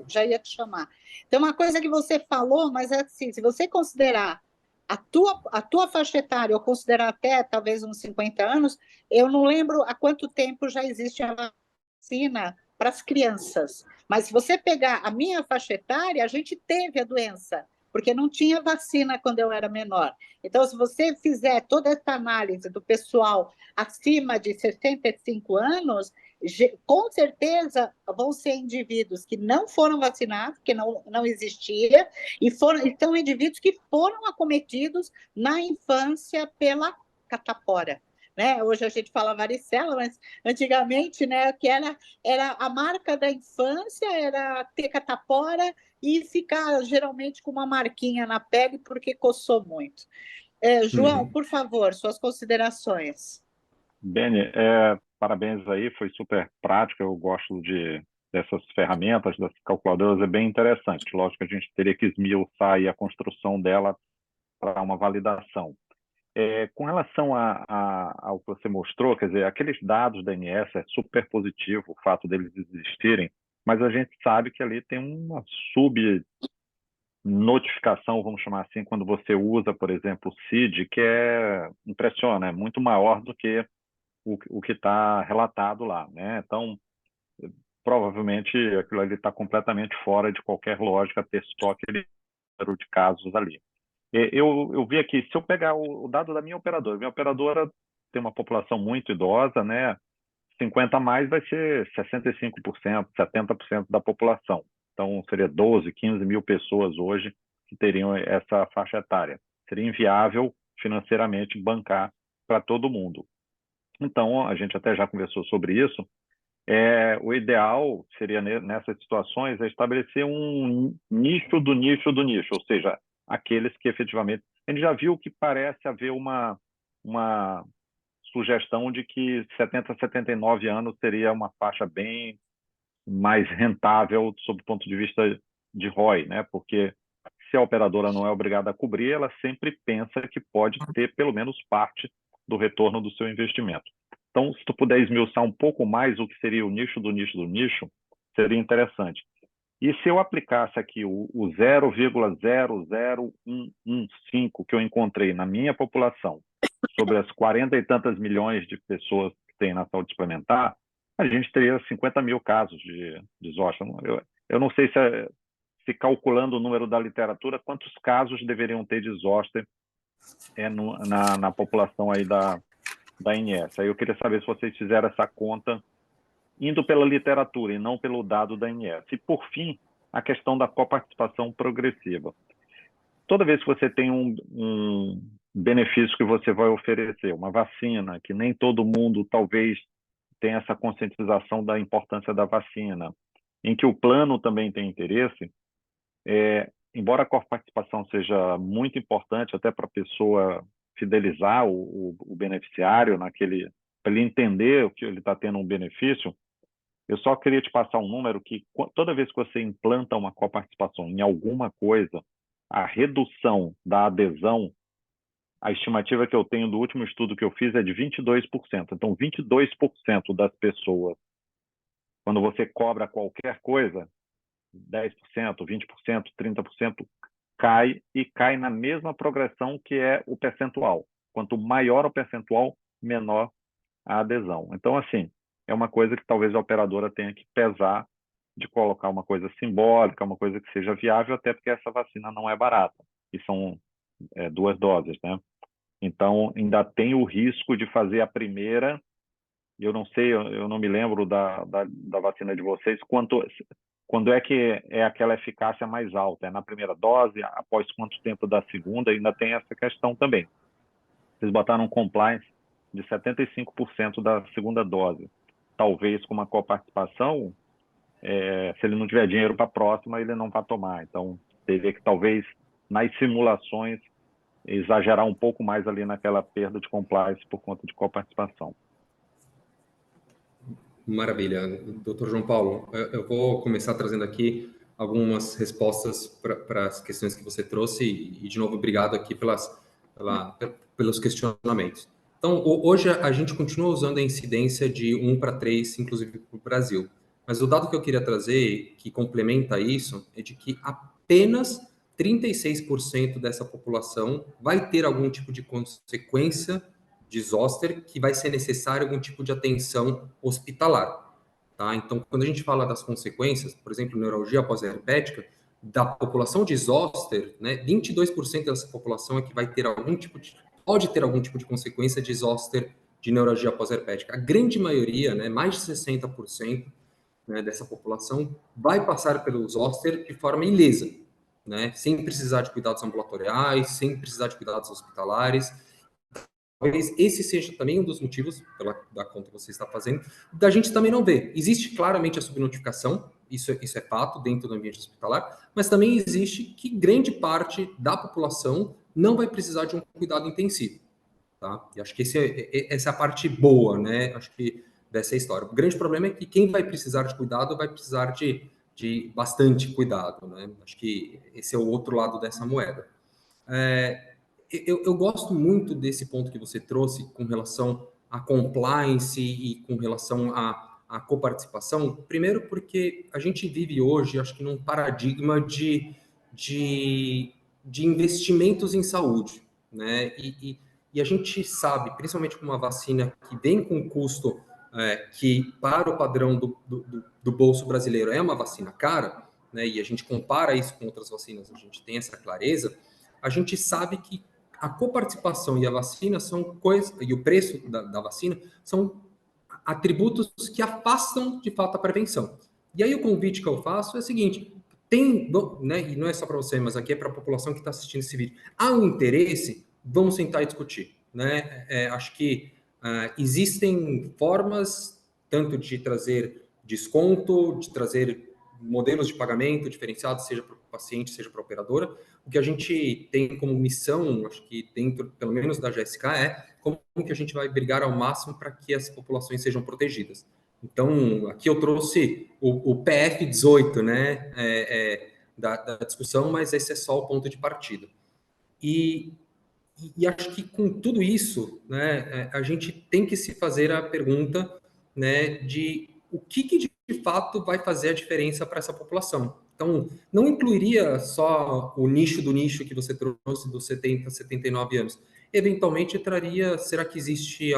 já ia te chamar. Tem uma coisa que você falou, mas é assim, se você considerar a tua faixa etária, ou considerar até talvez uns 50 anos, eu não lembro há quanto tempo já existe a vacina para as crianças. Mas se você pegar a minha faixa etária, a gente teve a doença, porque não tinha vacina quando eu era menor. Então, se você fizer toda essa análise do pessoal acima de 65 anos, com certeza vão ser indivíduos que não foram vacinados, que não existia, e são indivíduos que foram acometidos na infância pela catapora. Né? Hoje a gente fala varicela, mas antigamente, né, que era a marca da infância, era ter catapora e ficar geralmente com uma marquinha na pele porque coçou muito. João, por favor, suas considerações. Beni, parabéns aí, foi super prático, eu gosto dessas ferramentas, das calculadoras, é bem interessante. Lógico que a gente teria que esmiuçar aí a construção dela para uma validação. Com relação ao que você mostrou, quer dizer, aqueles dados da ANS é super positivo o fato deles existirem, mas a gente sabe que ali tem uma subnotificação, vamos chamar assim, quando você usa, por exemplo, o CID, que impressiona, é muito maior do que o que está relatado lá, né? Então, provavelmente aquilo ali está completamente fora de qualquer lógica ter só aquele número de casos ali. Eu vi aqui, se eu pegar o dado da minha operadora tem uma população muito idosa, né? 50 a mais vai ser 65%, 70% da população. Então, seria 12, 15 mil pessoas hoje que teriam essa faixa etária. Seria inviável financeiramente bancar para todo mundo. Então, a gente até já conversou sobre isso. O ideal seria, nessas situações, é estabelecer um nicho do nicho do nicho, ou seja, aqueles que efetivamente... A gente já viu que parece haver uma sugestão de que 70 a 79 anos seria uma faixa bem mais rentável sob o ponto de vista de ROI, né? Porque se a operadora não é obrigada a cobrir, ela sempre pensa que pode ter pelo menos parte do retorno do seu investimento. Então, se tu puder esmiuçar um pouco mais o que seria o nicho do nicho do nicho, seria interessante. E se eu aplicasse aqui o 0,00115 que eu encontrei na minha população sobre as 40 e tantas milhões de pessoas que tem na saúde suplementar, a gente teria 50 mil casos de zoster. Eu não sei se calculando o número da literatura, quantos casos deveriam ter de zoster na população aí da ANS. Aí eu queria saber se vocês fizeram essa conta indo pela literatura e não pelo dado da ANS. E, por fim, a questão da coparticipação progressiva. Toda vez que você tem um benefício que você vai oferecer, uma vacina, que nem todo mundo talvez tenha essa conscientização da importância da vacina, em que o plano também tem interesse, embora a coparticipação seja muito importante até para a pessoa fidelizar o beneficiário para ele entender que ele está tendo um benefício, eu só queria te passar um número que toda vez que você implanta uma coparticipação em alguma coisa, a redução da adesão, a estimativa que eu tenho do último estudo que eu fiz é de 22%. Então, 22% das pessoas, quando você cobra qualquer coisa, 10%, 20%, 30%, cai na mesma progressão que é o percentual. Quanto maior o percentual, menor a adesão. Então, assim, é uma coisa que talvez a operadora tenha que pesar de colocar uma coisa simbólica, uma coisa que seja viável, até porque essa vacina não é barata, e são 2 doses, né? Então, ainda tem o risco de fazer a primeira, eu não sei, eu não me lembro da vacina de vocês, quando é que é aquela eficácia mais alta? É na primeira dose? Após quanto tempo da segunda? Ainda tem essa questão também. Vocês botaram um compliance de 75% da segunda dose. Talvez com uma coparticipação, se ele não tiver dinheiro para a próxima, ele não vai tomar. Então, teria que talvez, nas simulações, exagerar um pouco mais ali naquela perda de compliance por conta de coparticipação. Maravilha. Doutor João Paulo, eu vou começar trazendo aqui algumas respostas para as questões que você trouxe e, de novo, obrigado aqui pelos questionamentos. Então, hoje a gente continua usando a incidência de 1 para 3, inclusive para o Brasil. Mas o dado que eu queria trazer, que complementa isso, é de que apenas 36% dessa população vai ter algum tipo de consequência de zoster que vai ser necessário algum tipo de atenção hospitalar. Tá? Então, quando a gente fala das consequências, por exemplo, neuralgia pós-herpética, da população de zoster, né, 22% dessa população é que vai ter pode ter algum tipo de consequência de zoster de neuralgia pós-herpética. A grande maioria, né, mais de 60%, né, dessa população vai passar pelo zoster de forma ilesa, né, sem precisar de cuidados ambulatoriais, sem precisar de cuidados hospitalares. Talvez esse seja também um dos motivos, da conta que você está fazendo, da gente também não ver. Existe claramente a subnotificação, isso é fato dentro do ambiente hospitalar, mas também existe que grande parte da população não vai precisar de um cuidado intensivo. Tá? E acho que essa é a parte boa, né? Acho que dessa história. O grande problema é que quem vai precisar de cuidado vai precisar de bastante cuidado, né? Acho que esse é o outro lado dessa moeda. Eu gosto muito desse ponto que você trouxe com relação à compliance e com relação à coparticipação. Primeiro, porque a gente vive hoje, acho que num paradigma de investimentos em saúde, né? E a gente sabe, principalmente com uma vacina que vem com custo que, para o padrão do bolso brasileiro, é uma vacina cara, né? E a gente compara isso com outras vacinas, a gente tem essa clareza. A gente sabe que a coparticipação e a vacina são coisas, e o preço da vacina são atributos que afastam de fato a prevenção. E aí o convite que eu faço é o seguinte: né, e não é só para você, mas aqui é para a população que está assistindo esse vídeo. Há um interesse, vamos sentar e discutir. Né? Acho que existem formas tanto de trazer desconto, de trazer modelos de pagamento diferenciados, seja para o paciente, seja para a operadora. O que a gente tem como missão, acho que dentro, pelo menos da GSK, é como que a gente vai brigar ao máximo para que as populações sejam protegidas. Então, aqui eu trouxe o PF18, né, da discussão, mas esse é só o ponto de partida. E acho que com tudo isso, né, a gente tem que se fazer a pergunta, né, de o que de fato vai fazer a diferença para essa população. Então, não incluiria só o nicho do nicho que você trouxe dos 70, 79 anos. Eventualmente traria, será que existe,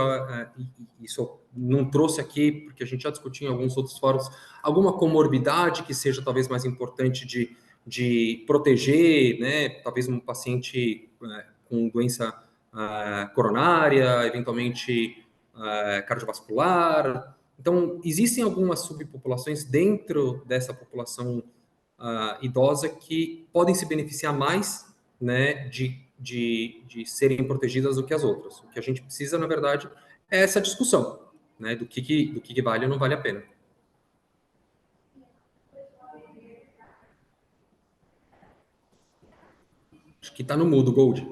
isso eu não trouxe aqui, porque a gente já discutiu em alguns outros fóruns, alguma comorbidade que seja talvez mais importante de proteger, né, talvez um paciente com doença coronária, eventualmente cardiovascular. Então, existem algumas subpopulações dentro dessa população idosa que podem se beneficiar mais, né, de serem protegidas do que as outras. O que a gente precisa, na verdade, é essa discussão, né, do que vale ou não vale a pena. Acho que está no mudo, Gold.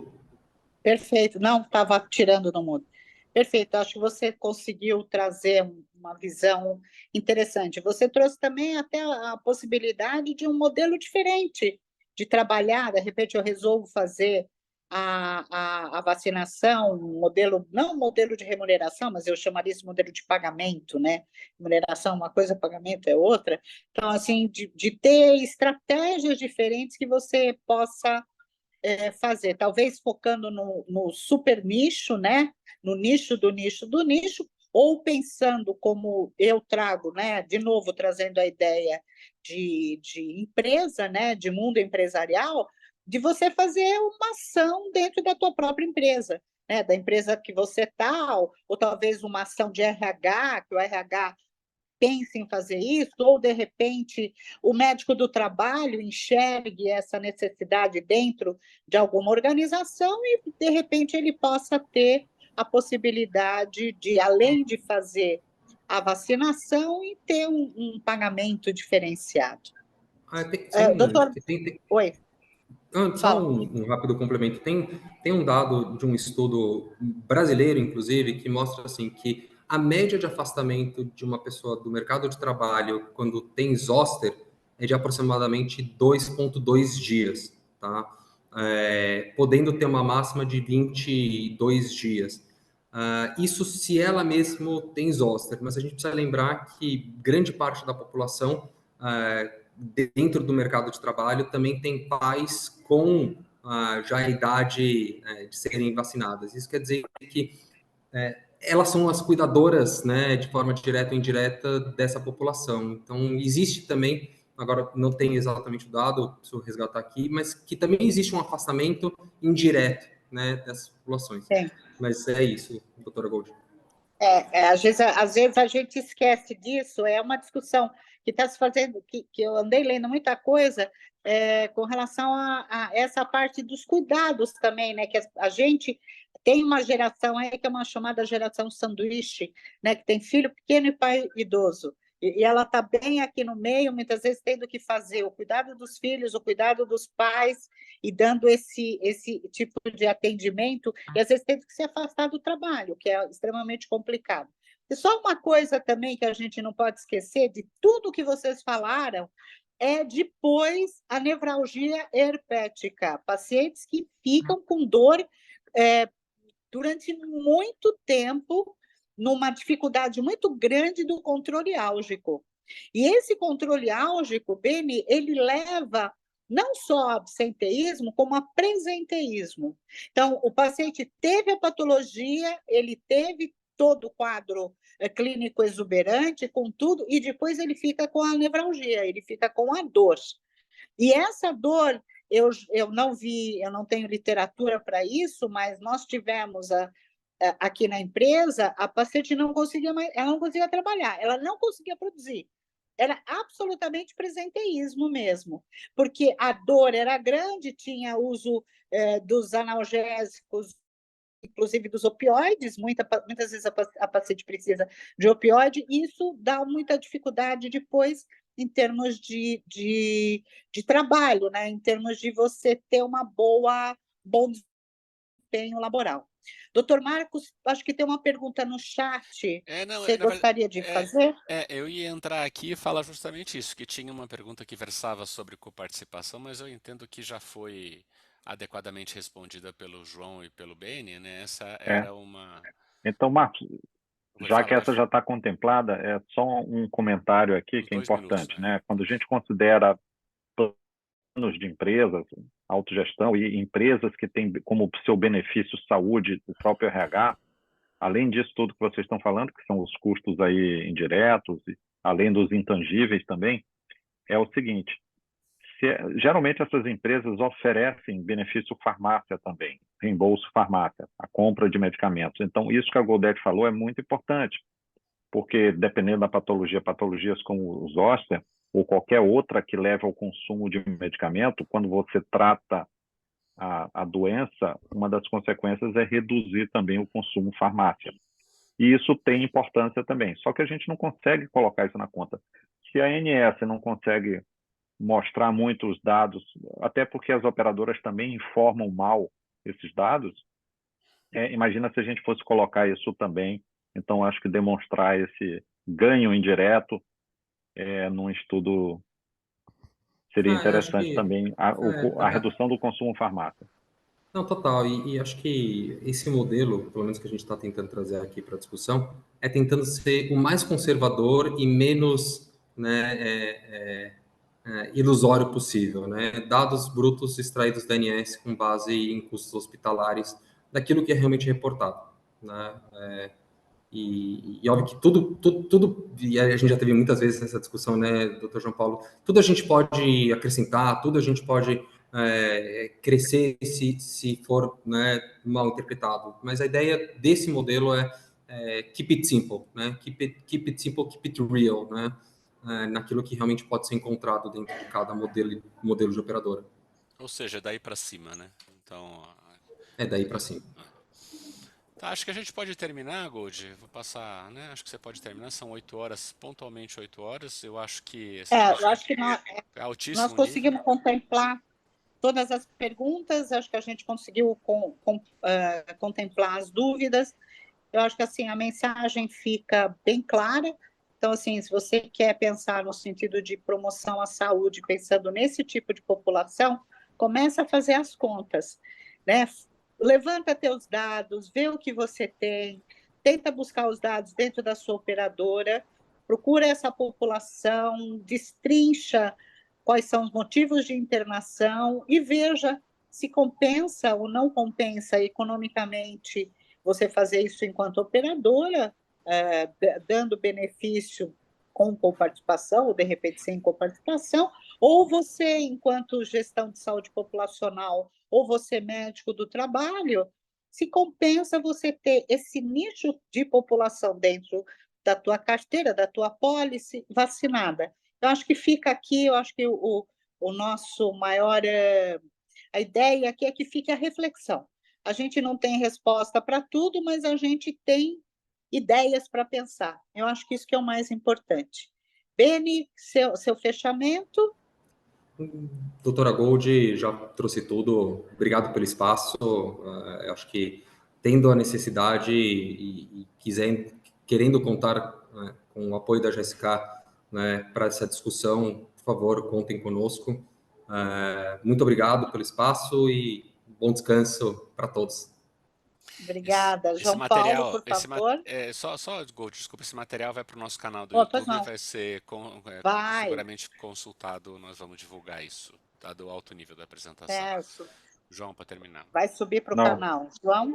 Perfeito. Não, estava tirando no mudo. Perfeito. Acho que você conseguiu trazer uma visão interessante. Você trouxe também até a possibilidade de um modelo diferente de trabalhar. De repente, eu resolvo fazer a vacinação, um modelo, não um modelo de remuneração, mas eu chamaria esse modelo de pagamento, né? Remuneração é uma coisa, pagamento é outra. Então, assim, de ter estratégias diferentes que você possa fazer, talvez focando no super nicho, né? No nicho do nicho do nicho, ou pensando como eu trago, né? De novo, trazendo a ideia de empresa, né? De mundo empresarial, de você fazer uma ação dentro da tua própria empresa, né? Da empresa que você está, ou talvez uma ação de RH, que o RH pense em fazer isso, ou de repente o médico do trabalho enxergue essa necessidade dentro de alguma organização e de repente ele possa ter a possibilidade de, além de fazer a vacinação, e ter um pagamento diferenciado. Doutor, oi, Só fala. um rápido complemento. Tem um dado de um estudo brasileiro, inclusive, que mostra assim que a média de afastamento de uma pessoa do mercado de trabalho quando tem zoster é de aproximadamente 2,2 dias, tá? Podendo ter uma máxima de 22 dias. Isso se ela mesmo tem zoster, mas a gente precisa lembrar que grande parte da população dentro do mercado de trabalho também tem pais com já a idade de serem vacinadas. Isso quer dizer que elas são as cuidadoras, né, de forma direta ou indireta dessa população. Então, existe também, agora não tem exatamente o dado, preciso resgatar aqui, mas que também existe um afastamento indireto, né, dessas populações. Sim. Mas é isso, doutora Gold. Às vezes a gente esquece disso, é uma discussão que está se fazendo, que eu andei lendo muita coisa com relação a essa parte dos cuidados também, né? Que a gente tem uma geração aí que é uma chamada geração sanduíche, né? Que tem filho pequeno e pai idoso. E ela está bem aqui no meio, muitas vezes tendo que fazer o cuidado dos filhos, o cuidado dos pais, e dando esse tipo de atendimento, e às vezes tendo que se afastar do trabalho, que é extremamente complicado. E só uma coisa também que a gente não pode esquecer, de tudo que vocês falaram, é depois a nevralgia herpética, pacientes que ficam com dor durante muito tempo, numa dificuldade muito grande do controle álgico. E esse controle álgico, Beni, ele leva não só a absenteísmo, como a presenteísmo. Então, o paciente teve a patologia, ele teve todo o quadro clínico exuberante, com tudo, e depois ele fica com a nevralgia, ele fica com a dor. E essa dor, eu não vi, eu não tenho literatura para isso, mas nós tivemos aqui na empresa, a paciente não conseguia mais, ela não conseguia trabalhar, ela não conseguia produzir. Era absolutamente presenteísmo mesmo, porque a dor era grande, tinha uso dos analgésicos inclusive dos opioides, muitas vezes a paciente precisa de opioide, e isso dá muita dificuldade depois em termos de trabalho, né? Em termos de você ter bom desempenho laboral. Doutor Marcos, acho que tem uma pergunta no chat. Você gostaria de fazer? Eu ia entrar aqui e falar justamente isso, que tinha uma pergunta que versava sobre coparticipação, mas eu entendo que já foi adequadamente respondida pelo João e pelo Beni, né? Essa era uma... Então, Marcos, já que essa pode... já está contemplada, é só um comentário aqui Uns que é 2 minutos, importante, né? Quando a gente considera planos de empresas, autogestão e empresas que têm como seu benefício saúde o próprio RH, além disso tudo que vocês estão falando, que são os custos aí indiretos, além dos intangíveis também, é o seguinte: geralmente essas empresas oferecem benefício farmácia também, reembolso farmácia, a compra de medicamentos. Então, isso que a Goldete falou é muito importante, porque dependendo da patologia, patologias como os zoster ou qualquer outra que leve ao consumo de medicamento, quando você trata a doença, uma das consequências é reduzir também o consumo farmácia. E isso tem importância também. Só que a gente não consegue colocar isso na conta. Se a ANS não consegue mostrar muitos dados, até porque as operadoras também informam mal esses dados, imagina se a gente fosse colocar isso também. Então, acho que demonstrar esse ganho indireto num estudo seria interessante também, a redução do consumo farmácia. Não, total. E acho que esse modelo, pelo menos que a gente está tentando trazer aqui para a discussão, é tentando ser o mais conservador e menos, né, ilusório possível, né? Dados brutos extraídos da ANS com base em custos hospitalares daquilo que é realmente reportado, né? E óbvio que tudo, e a gente já teve muitas vezes essa discussão, né, doutor João Paulo, tudo a gente pode acrescentar, tudo a gente pode crescer se for, né, mal interpretado. Mas a ideia desse modelo é keep it simple, né? Keep it simple, keep it real, né? Naquilo que realmente pode ser encontrado dentro de cada modelo de operadora. Ou seja, daí para cima, né? Então... É daí para cima. Tá, acho que a gente pode terminar, Gold. Vou passar, né? Acho que você pode terminar. São 8 horas, pontualmente 8 horas. Eu acho que... eu acho que nós altíssimo conseguimos nível. contemplar todas as perguntas, acho que a gente conseguiu contemplar as dúvidas. Eu acho que assim a mensagem fica bem clara. Então, assim, se você quer pensar no sentido de promoção à saúde, pensando nesse tipo de população, começa a fazer as contas, né? Levanta teus dados, vê o que você tem, tenta buscar os dados dentro da sua operadora, procura essa população, destrincha quais são os motivos de internação e veja se compensa ou não compensa economicamente você fazer isso enquanto operadora, dando benefício com coparticipação, ou de repente sem coparticipação, ou você, enquanto gestão de saúde populacional, ou você médico do trabalho, se compensa você ter esse nicho de população dentro da tua carteira, da tua pólice vacinada. Eu acho que fica aqui, eu acho que o nosso maior... a ideia aqui é que fique a reflexão. A gente não tem resposta para tudo, mas a gente tem ideias para pensar. Eu acho que isso que é o mais importante. Beni, seu fechamento. Doutora Gold já trouxe tudo. Obrigado pelo espaço. Eu acho que tendo a necessidade e querendo contar com o apoio da GSK, né, para essa discussão, por favor, contem conosco. Muito obrigado pelo espaço e bom descanso para todos. Obrigada. João Paulo, por favor. Só, Gold, desculpa, esse material vai para o nosso canal do Pois YouTube e não. vai ser seguramente consultado, nós vamos divulgar isso, dado o alto nível da apresentação. João, para terminar. Vai subir para o canal. João?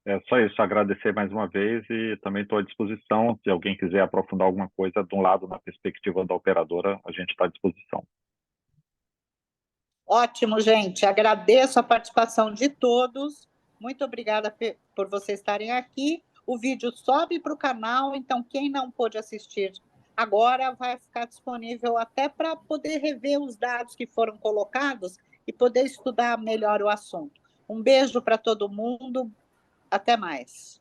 É só isso, agradecer mais uma vez e também estou à disposição, se alguém quiser aprofundar alguma coisa de um lado na perspectiva da operadora, a gente está à disposição. Ótimo, gente. Agradeço a participação de todos. Muito obrigada por vocês estarem aqui. O vídeo sobe para o canal, então quem não pôde assistir agora vai ficar disponível até para poder rever os dados que foram colocados e poder estudar melhor o assunto. Um beijo para todo mundo. Até mais.